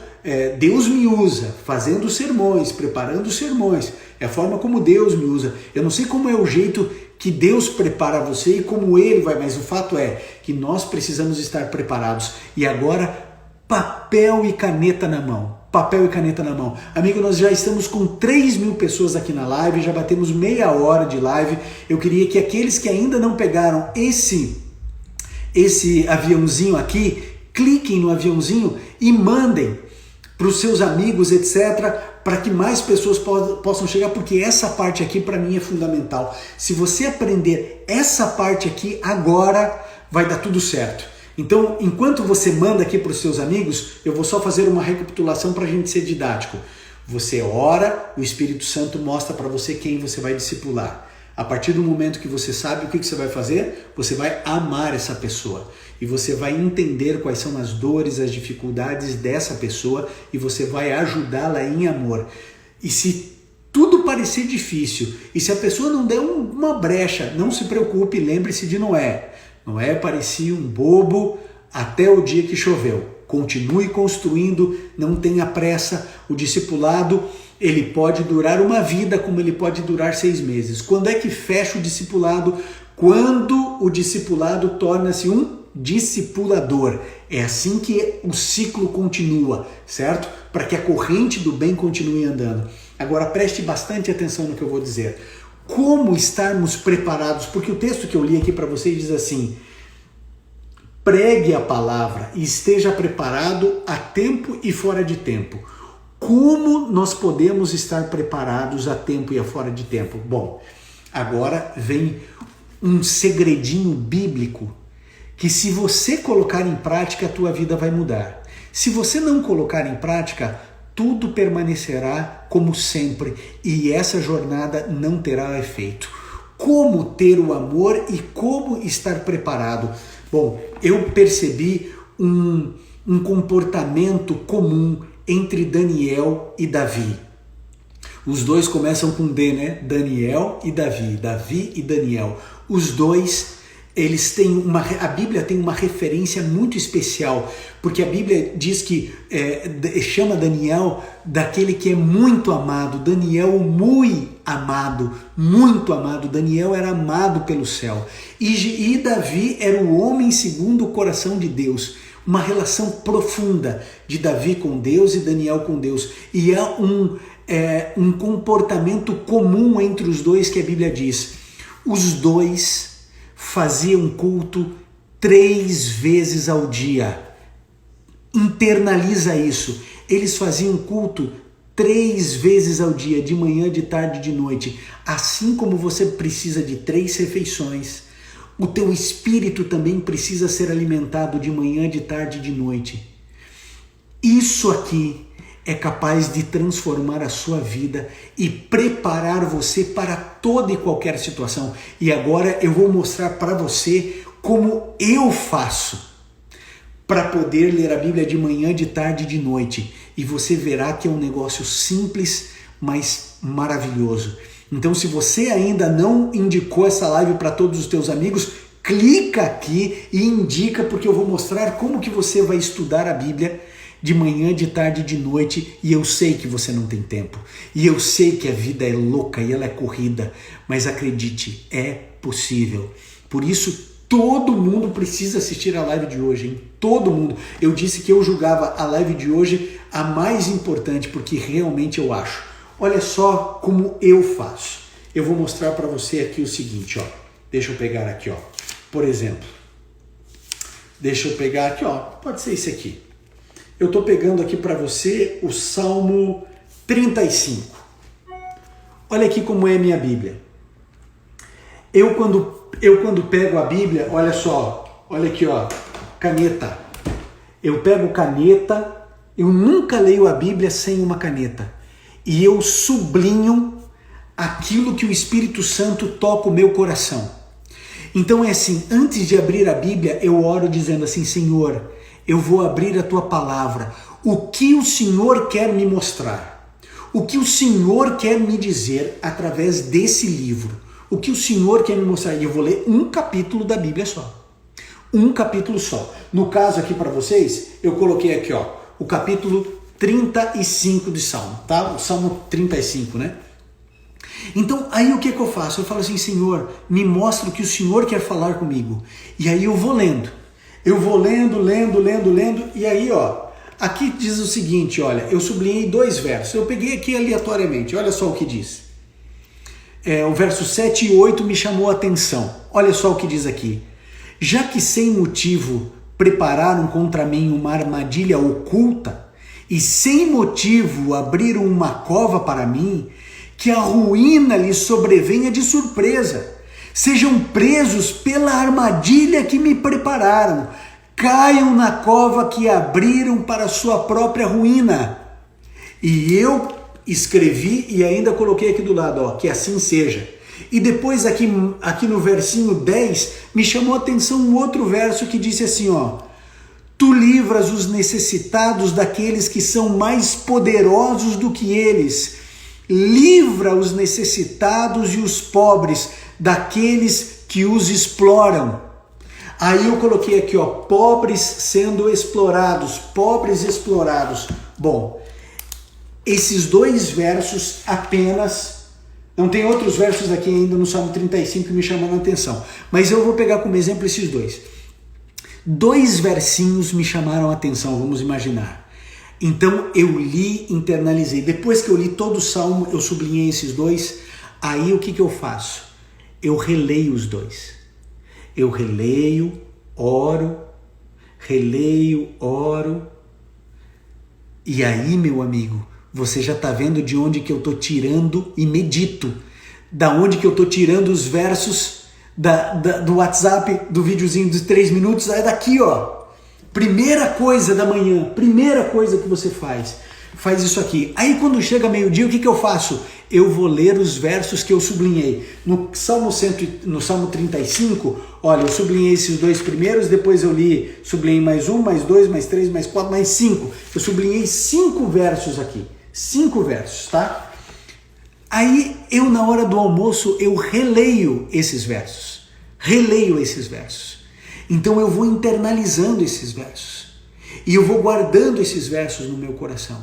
Deus me usa, fazendo sermões, preparando sermões. É a forma como Deus me usa. Eu não sei como é o jeito que Deus prepara você e como Ele vai, mas o fato é que nós precisamos estar preparados. E agora, papel e caneta na mão. Papel e caneta na mão. Amigo, nós já estamos com 3.000 pessoas aqui na live, já batemos meia hora de live. Eu queria que aqueles que ainda não pegaram esse aviãozinho aqui, cliquem no aviãozinho e mandem para os seus amigos, etc., para que mais pessoas possam chegar, porque essa parte aqui para mim é fundamental. Se você aprender essa parte aqui agora, vai dar tudo certo. Então, enquanto você manda aqui para os seus amigos, eu vou só fazer uma recapitulação para a gente ser didático. Você ora, o Espírito Santo mostra para você quem você vai discipular. A partir do momento que você sabe o que você vai fazer, você vai amar essa pessoa. E você vai entender quais são as dores, as dificuldades dessa pessoa e você vai ajudá-la em amor. E se tudo parecer difícil, e se a pessoa não der uma brecha, não se preocupe, lembre-se de Noé. Noé parecia um bobo até o dia que choveu. Continue construindo, não tenha pressa. O discipulado, ele pode durar uma vida, como ele pode durar 6 meses. Quando é que fecha o discipulado? Quando o discipulado torna-se um discipulador. É assim que o ciclo continua, certo? Para que a corrente do bem continue andando. Agora preste bastante atenção no que eu vou dizer. Como estarmos preparados? Porque o texto que eu li aqui para vocês diz assim: pregue a palavra e esteja preparado a tempo e fora de tempo. Como nós podemos estar preparados a tempo e a fora de tempo? Bom, agora vem um segredinho bíblico que, se você colocar em prática, a tua vida vai mudar. Se você não colocar em prática, tudo permanecerá como sempre e essa jornada não terá efeito. Como ter o amor e como estar preparado? Bom, eu percebi um comportamento comum entre Daniel e Davi. Os dois começam com D, né? Daniel e Davi. Davi e Daniel. Os dois, eles têm a Bíblia tem uma referência muito especial, porque a Bíblia diz que chama Daniel daquele que é muito amado. Daniel, muito amado, muito amado. Daniel era amado pelo céu. E Davi era o homem segundo o coração de Deus. Uma relação profunda de Davi com Deus e Daniel com Deus. E há um comportamento comum entre os dois que a Bíblia diz. Os dois faziam culto 3 vezes ao dia. Internaliza isso. Eles faziam culto 3 vezes ao dia, de manhã, de tarde e de noite. Assim como você precisa de 3 refeições, O teu espírito também precisa ser alimentado de manhã, de tarde e de noite. Isso aqui é capaz de transformar a sua vida e preparar você para toda e qualquer situação. E agora eu vou mostrar para você como eu faço para poder ler a Bíblia de manhã, de tarde e de noite. E você verá que é um negócio simples, mas maravilhoso. Então, se você ainda não indicou essa live para todos os teus amigos, clica aqui e indica, porque eu vou mostrar como que você vai estudar a Bíblia de manhã, de tarde e de noite. E eu sei que você não tem tempo. E eu sei que a vida é louca e ela é corrida. Mas acredite, é possível. Por isso, todo mundo precisa assistir a live de hoje, hein? Todo mundo. Eu disse que eu julgava a live de hoje a mais importante, porque realmente eu acho. Olha só como eu faço. Eu vou mostrar para você aqui o seguinte, ó. Deixa eu pegar aqui, ó. Por exemplo. Deixa eu pegar aqui, ó. Pode ser esse aqui. Eu tô pegando aqui para você o Salmo 35. Olha aqui como é a minha Bíblia. Eu quando pego a Bíblia, olha só, olha aqui, ó, caneta. Eu pego caneta, eu nunca leio a Bíblia sem uma caneta. E eu sublinho aquilo que o Espírito Santo toca o meu coração. Então é assim, antes de abrir a Bíblia, eu oro dizendo assim, Senhor, eu vou abrir a Tua Palavra. O que o Senhor quer me mostrar? O que o Senhor quer me dizer através desse livro? O que o Senhor quer me mostrar? E eu vou ler um capítulo da Bíblia só. Um capítulo só. No caso aqui para vocês, eu coloquei aqui, ó, o capítulo 35 de Salmo, tá? O Salmo 35, né? Então, aí o que eu faço? Eu falo assim, Senhor, me mostra o que o Senhor quer falar comigo. E aí eu vou lendo. Eu vou lendo, e aí, ó, aqui diz o seguinte, olha, eu sublinhei 2 versos. Eu peguei aqui aleatoriamente, olha só o que diz. O verso 7 e 8 me chamou a atenção. Olha só o que diz aqui. Já que sem motivo prepararam contra mim uma armadilha oculta e sem motivo abriram uma cova para mim, que a ruína lhes sobrevenha de surpresa. Sejam presos pela armadilha que me prepararam. Caiam na cova que abriram para sua própria ruína. E eu escrevi e ainda coloquei aqui do lado, ó, que assim seja. E depois aqui no versinho 10, me chamou a atenção um outro verso que disse assim, ó. Tu livras os necessitados daqueles que são mais poderosos do que eles. Livra os necessitados e os pobres daqueles que os exploram. Aí eu coloquei aqui, ó, pobres sendo explorados, pobres explorados. Bom, esses 2 versos apenas, não tem outros versos aqui ainda no Salmo 35 que me chamam a atenção, mas eu vou pegar como exemplo esses 2. 2 versinhos me chamaram a atenção, vamos imaginar. Então eu li, internalizei. Depois que eu li todo o Salmo, eu sublinhei esses 2. Aí o que eu faço? Eu releio os 2. Eu releio, oro. E aí, meu amigo, você já está vendo de onde que eu estou tirando e medito. Da onde que eu estou tirando os versos do WhatsApp, do videozinho de 3 minutos. É daqui, ó. Primeira coisa da manhã, primeira coisa que você faz isso aqui. Aí quando chega meio-dia, o que eu faço? Eu vou ler os versos que eu sublinhei. No Salmo 35, olha, eu sublinhei esses 2 primeiros, depois eu sublinhei mais 1, mais 2, mais 3, mais 4, mais 5. Eu sublinhei 5 versos aqui. 5 versos, tá? Aí eu, na hora do almoço, eu releio esses versos. Então eu vou internalizando esses versos. E eu vou guardando esses versos no meu coração.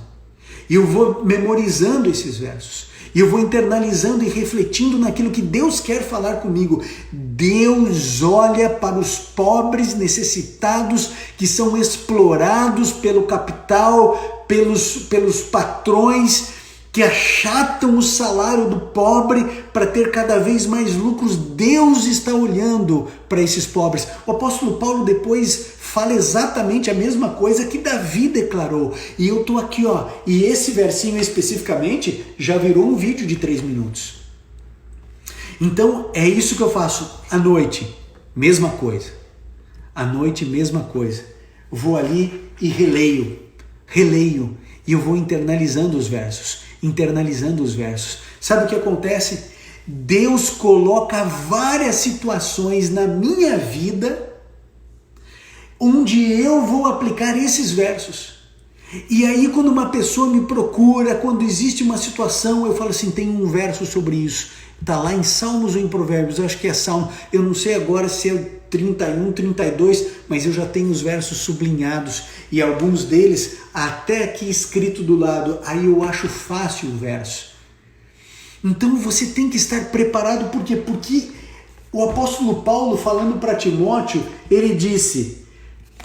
E eu vou memorizando esses versos. E eu vou internalizando e refletindo naquilo que Deus quer falar comigo. Deus olha para os pobres necessitados que são explorados pelo capital, pelos patrões que achatam o salário do pobre para ter cada vez mais lucros. Deus está olhando para esses pobres. O apóstolo Paulo depois fala exatamente a mesma coisa que Davi declarou. E eu estou aqui, ó, e esse versinho especificamente já virou um vídeo de 3 minutos. Então é isso que eu faço à noite. mesma coisa. À noite, mesma coisa. Eu vou ali e releio, e eu vou internalizando os versos. Sabe o que acontece? Deus coloca várias situações na minha vida onde eu vou aplicar esses versos. E aí quando uma pessoa me procura, quando existe uma situação, eu falo assim, tem um verso sobre isso. Está lá em Salmos ou em Provérbios, eu acho que é Salmo, eu não sei agora se é 31, 32, mas eu já tenho os versos sublinhados e alguns deles até aqui escrito do lado, aí eu acho fácil o verso. Então você tem que estar preparado, por quê? Porque o apóstolo Paulo, falando para Timóteo, ele disse,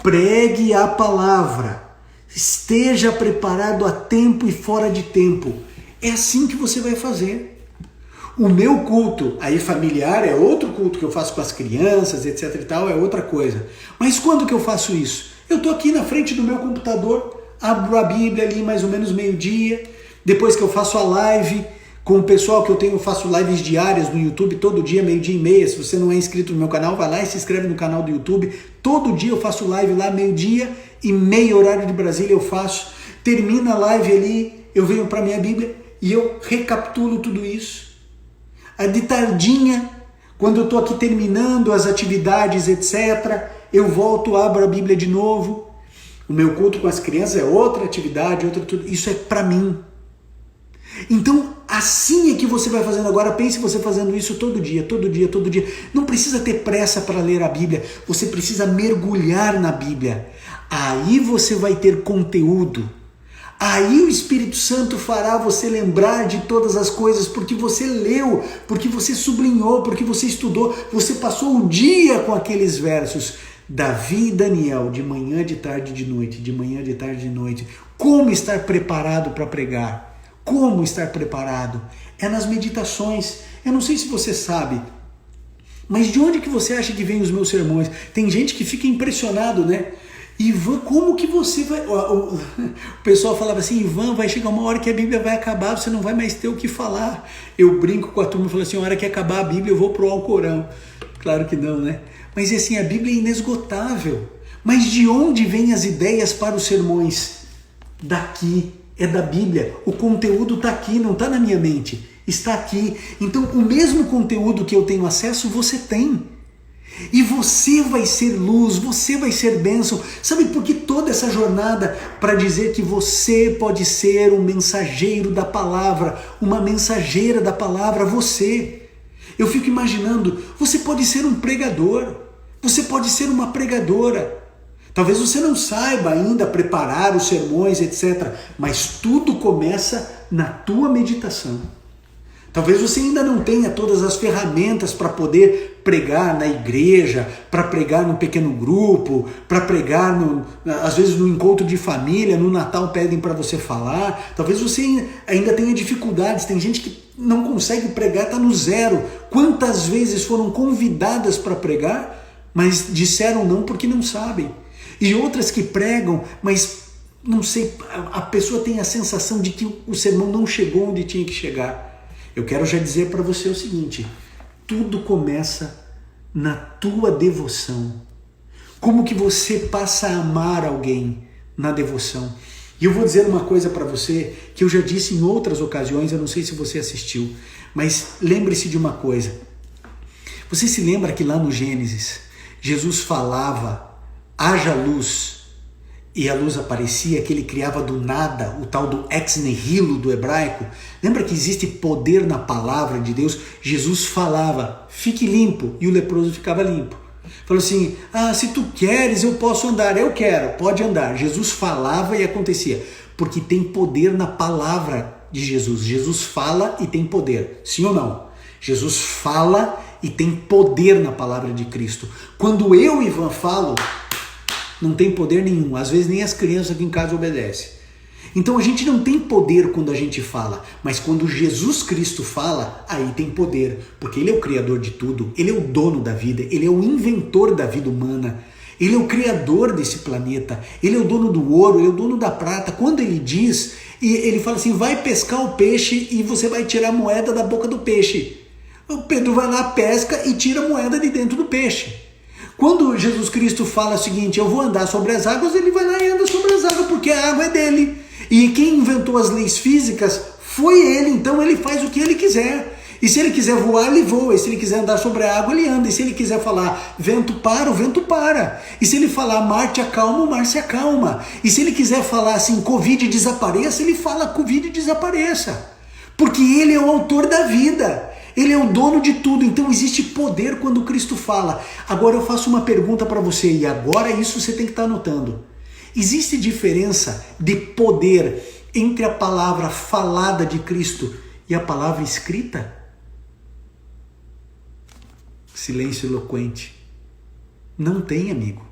pregue a palavra, esteja preparado a tempo e fora de tempo. É assim que você vai fazer. O meu culto aí familiar é outro culto que eu faço com as crianças, etc e tal, é outra coisa. Mas quando que eu faço isso? Eu estou aqui na frente do meu computador, abro a Bíblia ali mais ou menos meio-dia, depois que eu faço a live com o pessoal que eu faço lives diárias no YouTube, todo dia, meio-dia e meia. Se você não é inscrito no meu canal, vai lá e se inscreve no canal do YouTube. Todo dia eu faço live lá, meio-dia e meio horário de Brasília eu faço. Termina a live ali, eu venho para a minha Bíblia e eu recapitulo tudo isso. De tardinha, quando eu estou aqui terminando as atividades, etc., eu volto, abro a Bíblia de novo. O meu culto com as crianças é outra atividade, tudo. Isso é para mim. Então, assim é que você vai fazendo agora. Pense você fazendo isso todo dia. Não precisa ter pressa para ler a Bíblia. Você precisa mergulhar na Bíblia. Aí você vai ter conteúdo. Aí o Espírito Santo fará você lembrar de todas as coisas, porque você leu, porque você sublinhou, porque você estudou, você passou o dia com aqueles versos. Davi e Daniel, de manhã, de tarde, de noite, de manhã, de tarde, de noite. Como estar preparado para pregar? Como estar preparado? É nas meditações. Eu não sei se você sabe, mas de onde que você acha que vem os meus sermões? Tem gente que fica impressionado, né? Ivan, como que você vai... O pessoal falava assim, Ivan, vai chegar uma hora que a Bíblia vai acabar, você não vai mais ter o que falar. Eu brinco com a turma e falo assim, a hora que acabar a Bíblia eu vou pro Alcorão. Claro que não, né? Mas assim, a Bíblia é inesgotável. Mas de onde vêm as ideias para os sermões? Daqui, é da Bíblia. O conteúdo está aqui, não está na minha mente. Está aqui. Então, o mesmo conteúdo que eu tenho acesso, você tem. E você vai ser luz, você vai ser bênção. Sabe por que toda essa jornada para dizer que você pode ser um mensageiro da palavra, uma mensageira da palavra, você. Eu fico imaginando, você pode ser um pregador, você pode ser uma pregadora. Talvez você não saiba ainda preparar os sermões, etc. Mas tudo começa na tua meditação. Talvez você ainda não tenha todas as ferramentas para poder pregar na igreja, para pregar num pequeno grupo, para pregar, às vezes no encontro de família, no Natal pedem para você falar. Talvez você ainda tenha dificuldades, tem gente que não consegue pregar, está no zero. Quantas vezes foram convidadas para pregar, mas disseram não porque não sabem. E outras que pregam, mas não sei, a pessoa tem a sensação de que o sermão não chegou onde tinha que chegar. Eu quero já dizer para você o seguinte, tudo começa na tua devoção. Como que você passa a amar alguém na devoção? E eu vou dizer uma coisa para você que eu já disse em outras ocasiões, eu não sei se você assistiu, mas lembre-se de uma coisa. Você se lembra que lá no Gênesis, Jesus falava, haja luz, e a luz aparecia, que ele criava do nada, o tal do ex nihilo do hebraico. Lembra que existe poder na palavra de Deus? Jesus falava, fique limpo, e o leproso ficava limpo. Falou assim, se tu queres eu posso andar, eu quero, pode andar. Jesus falava e acontecia, porque tem poder na palavra de Jesus. Jesus fala e tem poder, sim ou não? Jesus fala e tem poder na palavra de Cristo. Quando eu, Ivan, falo, não tem poder nenhum. Às vezes nem as crianças aqui em casa obedecem. Então a gente não tem poder quando a gente fala, mas quando Jesus Cristo fala, aí tem poder, porque Ele é o Criador de tudo, Ele é o dono da vida, Ele é o inventor da vida humana, Ele é o Criador desse planeta, Ele é o dono do ouro, Ele é o dono da prata. Quando Ele diz, e Ele fala assim, vai pescar o peixe e você vai tirar a moeda da boca do peixe. O Pedro vai lá, pesca e tira a moeda de dentro do peixe. Quando Jesus Cristo fala o seguinte, eu vou andar sobre as águas, ele vai lá e anda sobre as águas, porque a água é dele. E quem inventou as leis físicas foi ele, então ele faz o que ele quiser. E se ele quiser voar, ele voa. E se ele quiser andar sobre a água, ele anda. E se ele quiser falar vento para, o vento para. E se ele falar mar te acalma, o mar se acalma. E se ele quiser falar assim, Covid desapareça, ele fala Covid desapareça. Porque ele é o autor da vida. Ele é o dono de tudo. Então existe poder quando Cristo fala. Agora eu faço uma pergunta para você. E agora isso você tem que estar anotando. Existe diferença de poder entre a palavra falada de Cristo e a palavra escrita? Silêncio eloquente. Não tem, amigo.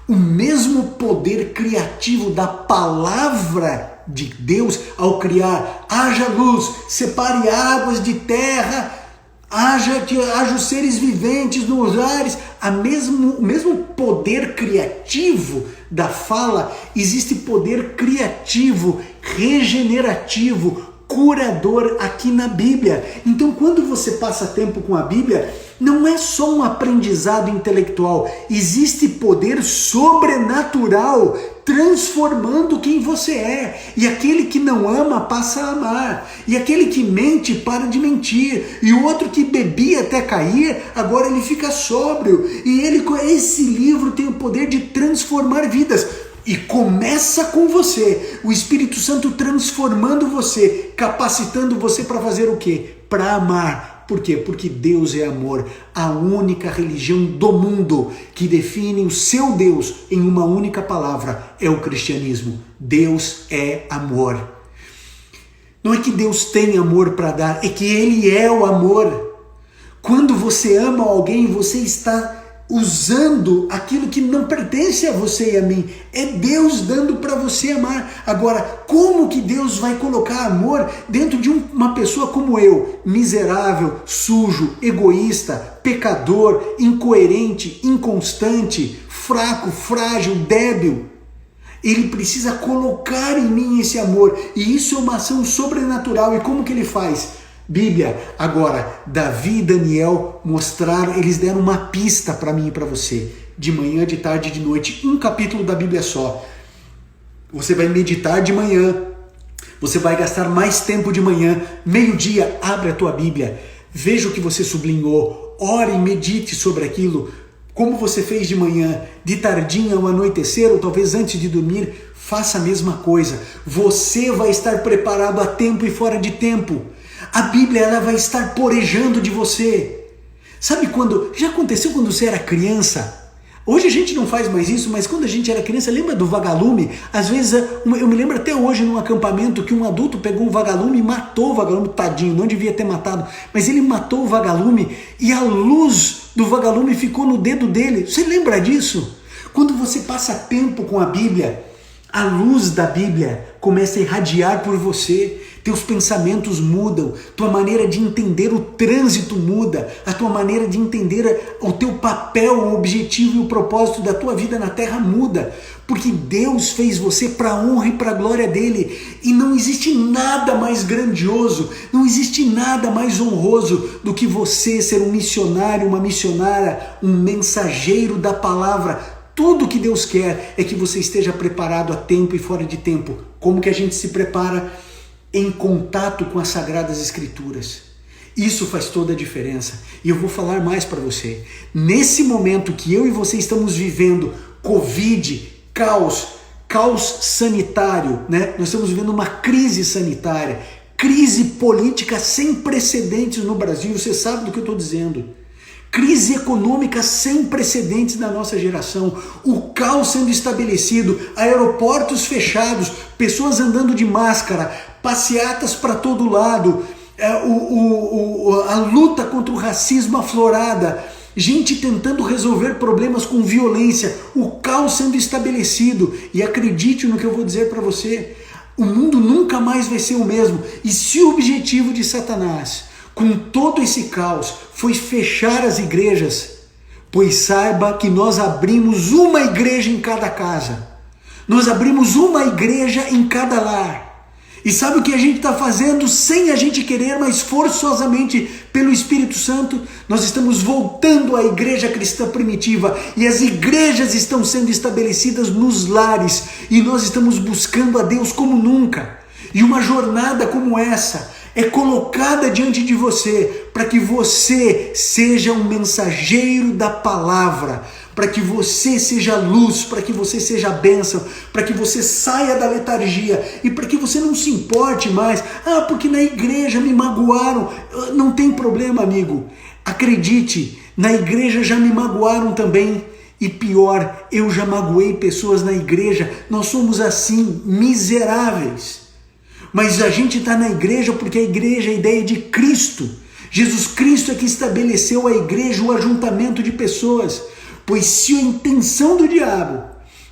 O mesmo poder criativo da palavra de Deus ao criar, haja luz, separe águas de terra, haja os seres viventes nos ares, o mesmo poder criativo da fala, existe poder criativo, regenerativo, curador aqui na Bíblia. Então, quando você passa tempo com a Bíblia, não é só um aprendizado intelectual, existe poder sobrenatural transformando quem você é. E aquele que não ama passa a amar. E aquele que mente para de mentir. E o outro que bebia até cair, agora ele fica sóbrio. E esse livro tem o poder de transformar vidas. E começa com você, o Espírito Santo transformando você, capacitando você para fazer o quê? Para amar. Por quê? Porque Deus é amor, a única religião do mundo que define o seu Deus em uma única palavra é o cristianismo. Deus é amor. Não é que Deus tem amor para dar, é que Ele é o amor. Quando você ama alguém, você está usando aquilo que não pertence a você e a mim. É Deus dando para você amar. Agora, como que Deus vai colocar amor dentro de uma pessoa como eu? Miserável, sujo, egoísta, pecador, incoerente, inconstante, fraco, frágil, débil. Ele precisa colocar em mim esse amor. E isso é uma ação sobrenatural. E como que ele faz? Bíblia. Agora, Davi e Daniel mostraram, eles deram uma pista para mim e para você. De manhã, de tarde e de noite. Um capítulo da Bíblia só. Você vai meditar de manhã. Você vai gastar mais tempo de manhã. Meio-dia, abre a tua Bíblia. Veja o que você sublinhou. Ore e medite sobre aquilo. Como você fez de manhã, de tardinha ao anoitecer, ou talvez antes de dormir, faça a mesma coisa. Você vai estar preparado a tempo e fora de tempo. A Bíblia, ela vai estar porejando de você. Sabe quando... Já aconteceu quando você era criança? Hoje a gente não faz mais isso, mas quando a gente era criança, lembra do vagalume? Às vezes, eu me lembro até hoje num acampamento que um adulto pegou um vagalume e matou o vagalume, tadinho, não devia ter matado, mas ele matou o vagalume e a luz do vagalume ficou no dedo dele. Você lembra disso? Quando você passa tempo com a Bíblia, a luz da Bíblia começa a irradiar por você. Teus pensamentos mudam, tua maneira de entender o trânsito muda, a tua maneira de entender o teu papel, o objetivo e o propósito da tua vida na terra muda, porque Deus fez você para a honra e para a glória dele, e não existe nada mais grandioso, não existe nada mais honroso do que você ser um missionário, uma missionária, um mensageiro da palavra. Tudo que Deus quer é que você esteja preparado a tempo e fora de tempo. Como que a gente se prepara? Em contato com as Sagradas Escrituras. Isso faz toda a diferença. E eu vou falar mais para você. Nesse momento que eu e você estamos vivendo Covid, caos sanitário, né? Nós estamos vivendo uma crise sanitária, crise política sem precedentes no Brasil. Você sabe do que eu estou dizendo. Crise econômica sem precedentes na nossa geração, o caos sendo estabelecido, aeroportos fechados, pessoas andando de máscara, passeatas para todo lado, a luta contra o racismo aflorada, gente tentando resolver problemas com violência, o caos sendo estabelecido. E acredite no que eu vou dizer para você, o mundo nunca mais vai ser o mesmo. E se o objetivo de Satanás com todo esse caos foi fechar as igrejas, pois saiba que nós abrimos uma igreja em cada casa, nós abrimos uma igreja em cada lar, E sabe o que a gente está fazendo sem a gente querer, mas forçosamente pelo Espírito Santo? Nós estamos voltando à igreja cristã primitiva, e as igrejas estão sendo estabelecidas nos lares, e nós estamos buscando a Deus como nunca. E uma jornada como essa é colocada diante de você para que você seja um mensageiro da palavra, para que você seja luz, para que você seja bênção, para que você saia da letargia e para que você não se importe mais. Porque na igreja me magoaram. Não tem problema, amigo. Acredite, na igreja já me magoaram também. E pior, eu já magoei pessoas na igreja. Nós somos assim, miseráveis. Mas a gente está na igreja porque a igreja é a ideia de Cristo. Jesus Cristo é que estabeleceu a igreja, o ajuntamento de pessoas. Pois se a intenção do diabo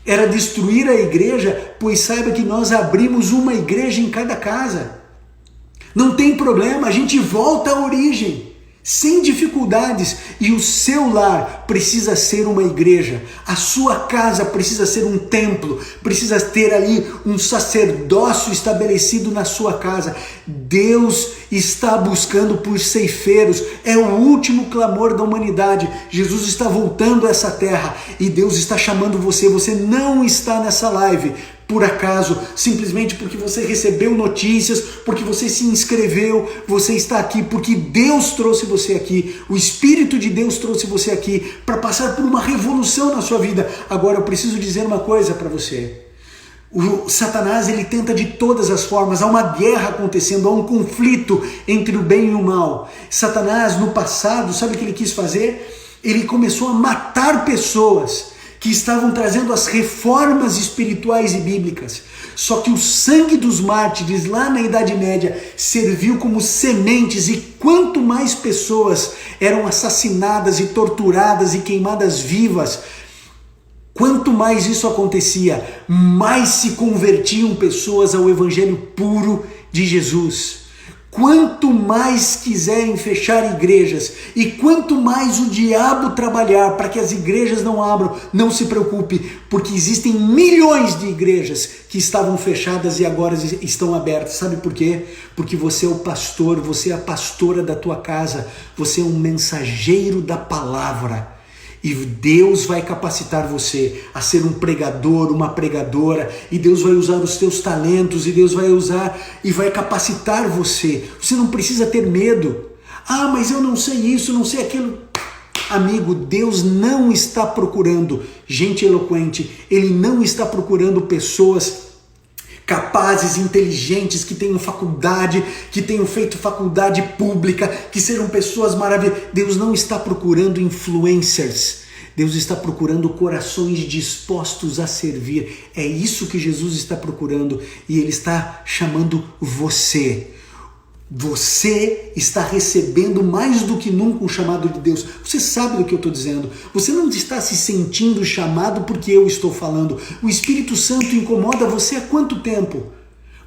era destruir a igreja, pois saiba que nós abrimos uma igreja em cada casa. Não tem problema, a gente volta à origem, sem dificuldades, e o seu lar precisa ser uma igreja, a sua casa precisa ser um templo, precisa ter ali um sacerdócio estabelecido na sua casa. Deus está buscando por ceifeiros, é o último clamor da humanidade. Jesus está voltando a essa terra e Deus está chamando você. Você não está nessa live por acaso, simplesmente porque você recebeu notícias, porque você se inscreveu. Você está aqui porque Deus trouxe você aqui, o Espírito de Deus trouxe você aqui para passar por uma revolução na sua vida. Agora eu preciso dizer uma coisa para você. O Satanás, ele tenta de todas as formas. Há uma guerra acontecendo, há um conflito entre o bem e o mal. Satanás, no passado, sabe o que ele quis fazer? Ele começou a matar pessoas que estavam trazendo as reformas espirituais e bíblicas. Só que o sangue dos mártires lá na Idade Média serviu como sementes, e quanto mais pessoas eram assassinadas e torturadas e queimadas vivas, quanto mais isso acontecia, mais se convertiam pessoas ao evangelho puro de Jesus. Quanto mais quiserem fechar igrejas e quanto mais o diabo trabalhar para que as igrejas não abram, não se preocupe, porque existem milhões de igrejas que estavam fechadas e agora estão abertas. Sabe por quê? Porque você é o pastor, você é a pastora da tua casa, você é um mensageiro da palavra. E Deus vai capacitar você a ser um pregador, uma pregadora, e Deus vai usar os teus talentos, e Deus vai usar e vai capacitar você. Você não precisa ter medo. Mas eu não sei isso, não sei aquilo. Amigo, Deus não está procurando gente eloquente, Ele não está procurando pessoas capazes, inteligentes, que tenham faculdade, que tenham feito faculdade pública, que sejam pessoas maravilhosas. Deus não está procurando influencers. Deus está procurando corações dispostos a servir. É isso que Jesus está procurando, e Ele está chamando você. Você está recebendo mais do que nunca um chamado de Deus. Você sabe do que eu estou dizendo. Você não está se sentindo chamado porque eu estou falando. O Espírito Santo incomoda você há quanto tempo?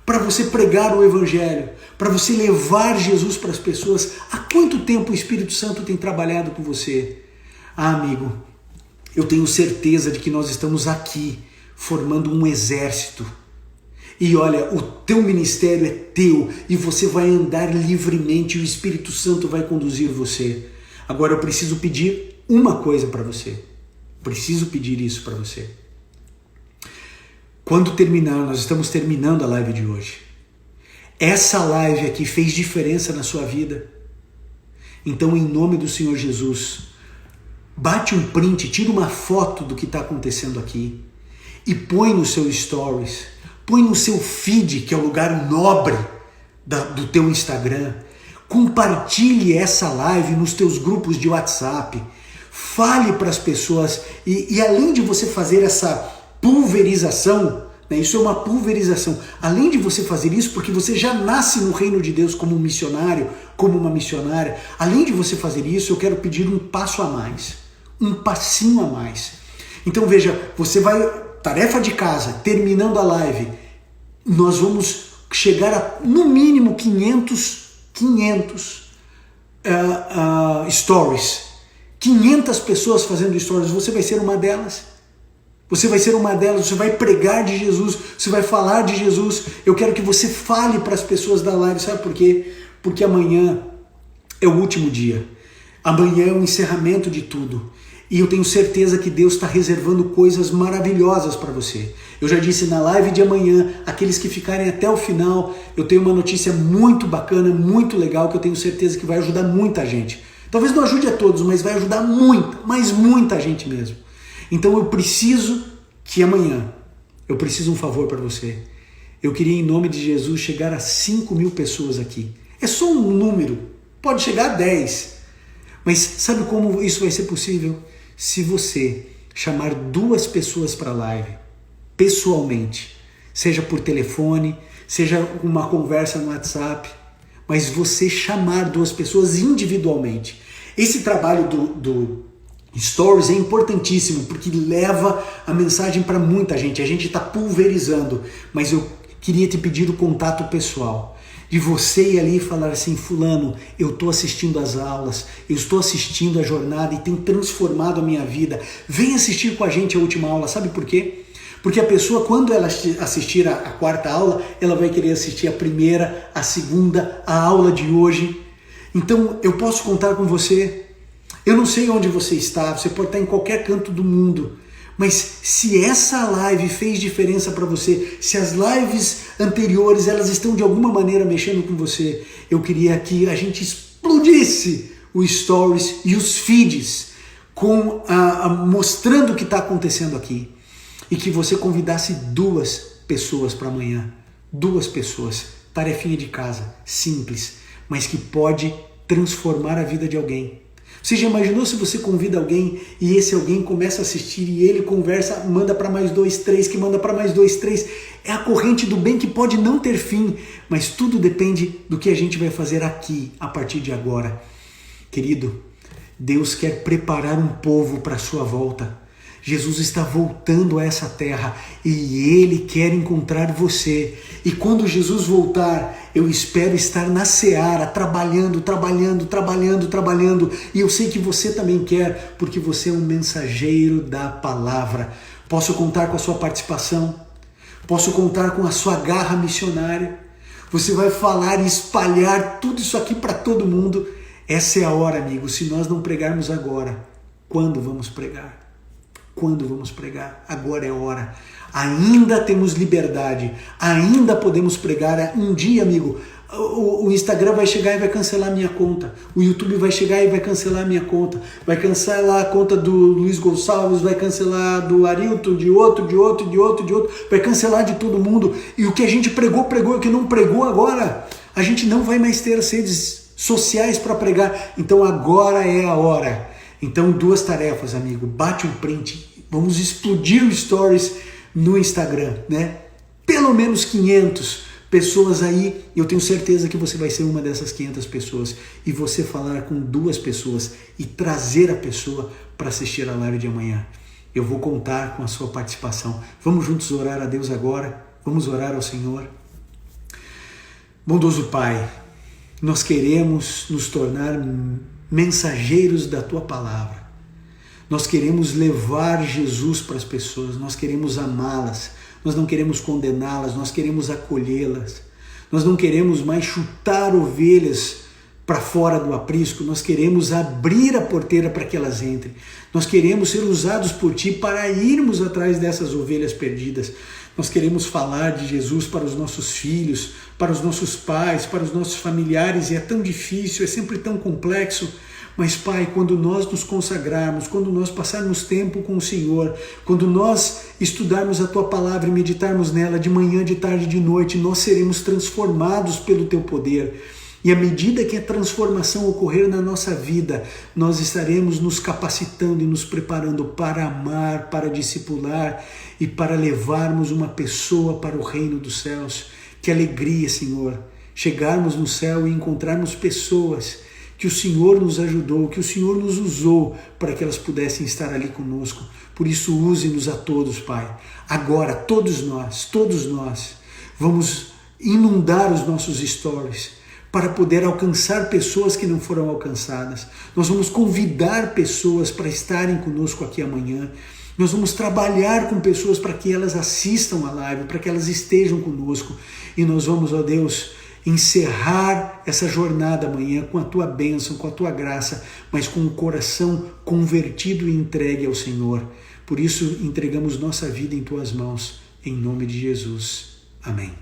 Para você pregar o Evangelho, para você levar Jesus para as pessoas. Há quanto tempo o Espírito Santo tem trabalhado com você? Amigo, eu tenho certeza de que nós estamos aqui formando um exército. E olha, o teu ministério é teu e você vai andar livremente, e o Espírito Santo vai conduzir você. Agora eu preciso pedir uma coisa para você. Preciso pedir isso para você. Quando terminar, nós estamos terminando a live de hoje. Essa live aqui fez diferença na sua vida? Então, em nome do Senhor Jesus, bate um print, tira uma foto do que está acontecendo aqui e põe no seu stories. Põe no seu feed, que é o lugar nobre do teu Instagram. Compartilhe essa live nos teus grupos de WhatsApp. Fale para as pessoas. E além de você fazer essa pulverização, né, isso é uma pulverização. Além de você fazer isso, porque você já nasce no reino de Deus como um missionário, como uma missionária. Além de você fazer isso, eu quero pedir um passo a mais. Um passinho a mais. Então veja, você vai... Tarefa de casa, terminando a live, nós vamos chegar a, no mínimo, 500 stories. 500 pessoas fazendo stories, você vai ser uma delas. Você vai ser uma delas, você vai pregar de Jesus, você vai falar de Jesus. Eu quero que você fale para as pessoas da live, sabe por quê? Porque amanhã é o último dia. Amanhã é o encerramento de tudo. E eu tenho certeza que Deus está reservando coisas maravilhosas para você. Eu já disse na live de amanhã, aqueles que ficarem até o final, eu tenho uma notícia muito bacana, muito legal, que eu tenho certeza que vai ajudar muita gente. Talvez não ajude a todos, mas vai ajudar muita, mas muita gente mesmo. Então eu preciso que amanhã, eu preciso um favor para você. Eu queria, em nome de Jesus, chegar a 5.000 pessoas aqui. É só um número, pode chegar a 10. Mas sabe como isso vai ser possível? Se você chamar 2 pessoas para a live, pessoalmente, seja por telefone, seja uma conversa no WhatsApp, mas você chamar 2 pessoas individualmente. Esse trabalho do Stories é importantíssimo, porque leva a mensagem para muita gente. A gente está pulverizando, mas eu queria te pedir o contato pessoal. De você ir ali e falar assim, fulano, eu estou assistindo as aulas, eu estou assistindo a jornada e tem transformado a minha vida. Vem assistir com a gente a última aula, sabe por quê? Porque a pessoa, quando ela assistir a 4ª aula, ela vai querer assistir a 1ª, a 2ª, a aula de hoje. Então, eu posso contar com você. Eu não sei onde você está, você pode estar em qualquer canto do mundo. Mas se essa live fez diferença para você, se as lives anteriores elas estão de alguma maneira mexendo com você, eu queria que a gente explodisse os stories e os feeds mostrando o que está acontecendo aqui. E que você convidasse 2 pessoas para amanhã. 2 pessoas. Tarefinha de casa, simples, mas que pode transformar a vida de alguém. Você já imaginou se você convida alguém e esse alguém começa a assistir e ele conversa, manda para mais 2, 3, que manda para mais 2, 3. É a corrente do bem que pode não ter fim, mas tudo depende do que a gente vai fazer aqui, a partir de agora. Querido, Deus quer preparar um povo para a sua volta. Jesus está voltando a essa terra e Ele quer encontrar você. E quando Jesus voltar, eu espero estar na seara, trabalhando. E eu sei que você também quer, porque você é um mensageiro da palavra. Posso contar com a sua participação? Posso contar com a sua garra missionária? Você vai falar e espalhar tudo isso aqui para todo mundo. Essa é a hora, amigo. Se nós não pregarmos agora, quando vamos pregar? Quando vamos pregar? Agora é a hora. Ainda temos liberdade. Ainda podemos pregar. Um dia, amigo, o Instagram vai chegar e vai cancelar a minha conta. O YouTube vai chegar e vai cancelar a minha conta. Vai cancelar a conta do Luiz Gonçalves, vai cancelar do Arilton, de outro. Vai cancelar de todo mundo. E o que a gente pregou, e o que não pregou agora, a gente não vai mais ter as redes sociais para pregar. Então agora é a hora. Então 2 tarefas, amigo. Bate um print. Vamos explodir o Stories no Instagram, né? Pelo menos 500 pessoas aí. Eu tenho certeza que você vai ser uma dessas 500 pessoas. E você falar com 2 pessoas e trazer a pessoa para assistir a live de amanhã. Eu vou contar com a sua participação. Vamos juntos orar a Deus agora? Vamos orar ao Senhor? Bondoso Pai, nós queremos nos tornar mensageiros da Tua Palavra. Nós queremos levar Jesus para as pessoas, nós queremos amá-las, nós não queremos condená-las, nós queremos acolhê-las. Nós não queremos mais chutar ovelhas para fora do aprisco, nós queremos abrir a porteira para que elas entrem. Nós queremos ser usados por Ti para irmos atrás dessas ovelhas perdidas. Nós queremos falar de Jesus para os nossos filhos, para os nossos pais, para os nossos familiares, e é tão difícil, é sempre tão complexo. Mas, Pai, quando nós nos consagrarmos, quando nós passarmos tempo com o Senhor, quando nós estudarmos a Tua Palavra e meditarmos nela de manhã, de tarde, de noite, nós seremos transformados pelo Teu poder. E à medida que a transformação ocorrer na nossa vida, nós estaremos nos capacitando e nos preparando para amar, para discipular e para levarmos uma pessoa para o reino dos céus. Que alegria, Senhor, chegarmos no céu e encontrarmos pessoas que o Senhor nos ajudou, que o Senhor nos usou para que elas pudessem estar ali conosco. Por isso, use-nos a todos, Pai. Agora, todos nós, vamos inundar os nossos stories para poder alcançar pessoas que não foram alcançadas. Nós vamos convidar pessoas para estarem conosco aqui amanhã. Nós vamos trabalhar com pessoas para que elas assistam a live, para que elas estejam conosco. E nós vamos, ó Deus, encerrar essa jornada amanhã com a tua bênção, com a tua graça, mas com o coração convertido e entregue ao Senhor. Por isso, entregamos nossa vida em tuas mãos, em nome de Jesus. Amém.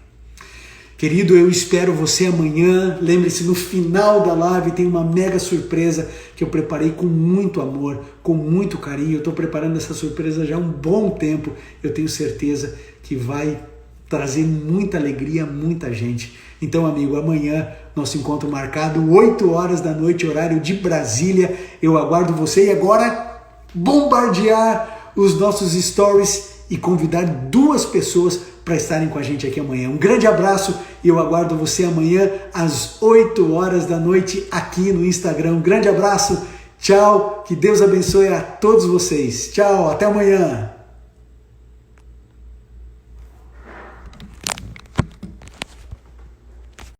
Querido, eu espero você amanhã. Lembre-se, no final da live tem uma mega surpresa que eu preparei com muito amor, com muito carinho. Eu estou preparando essa surpresa já há um bom tempo. Eu tenho certeza que vai trazer muita alegria a muita gente. Então, amigo, amanhã nosso encontro marcado, 8 horas da noite, horário de Brasília. Eu aguardo você e agora bombardear os nossos stories e convidar 2 pessoas para estarem com a gente aqui amanhã. Um grande abraço e eu aguardo você amanhã às 8 horas da noite aqui no Instagram. Um grande abraço, tchau, que Deus abençoe a todos vocês. Tchau, até amanhã.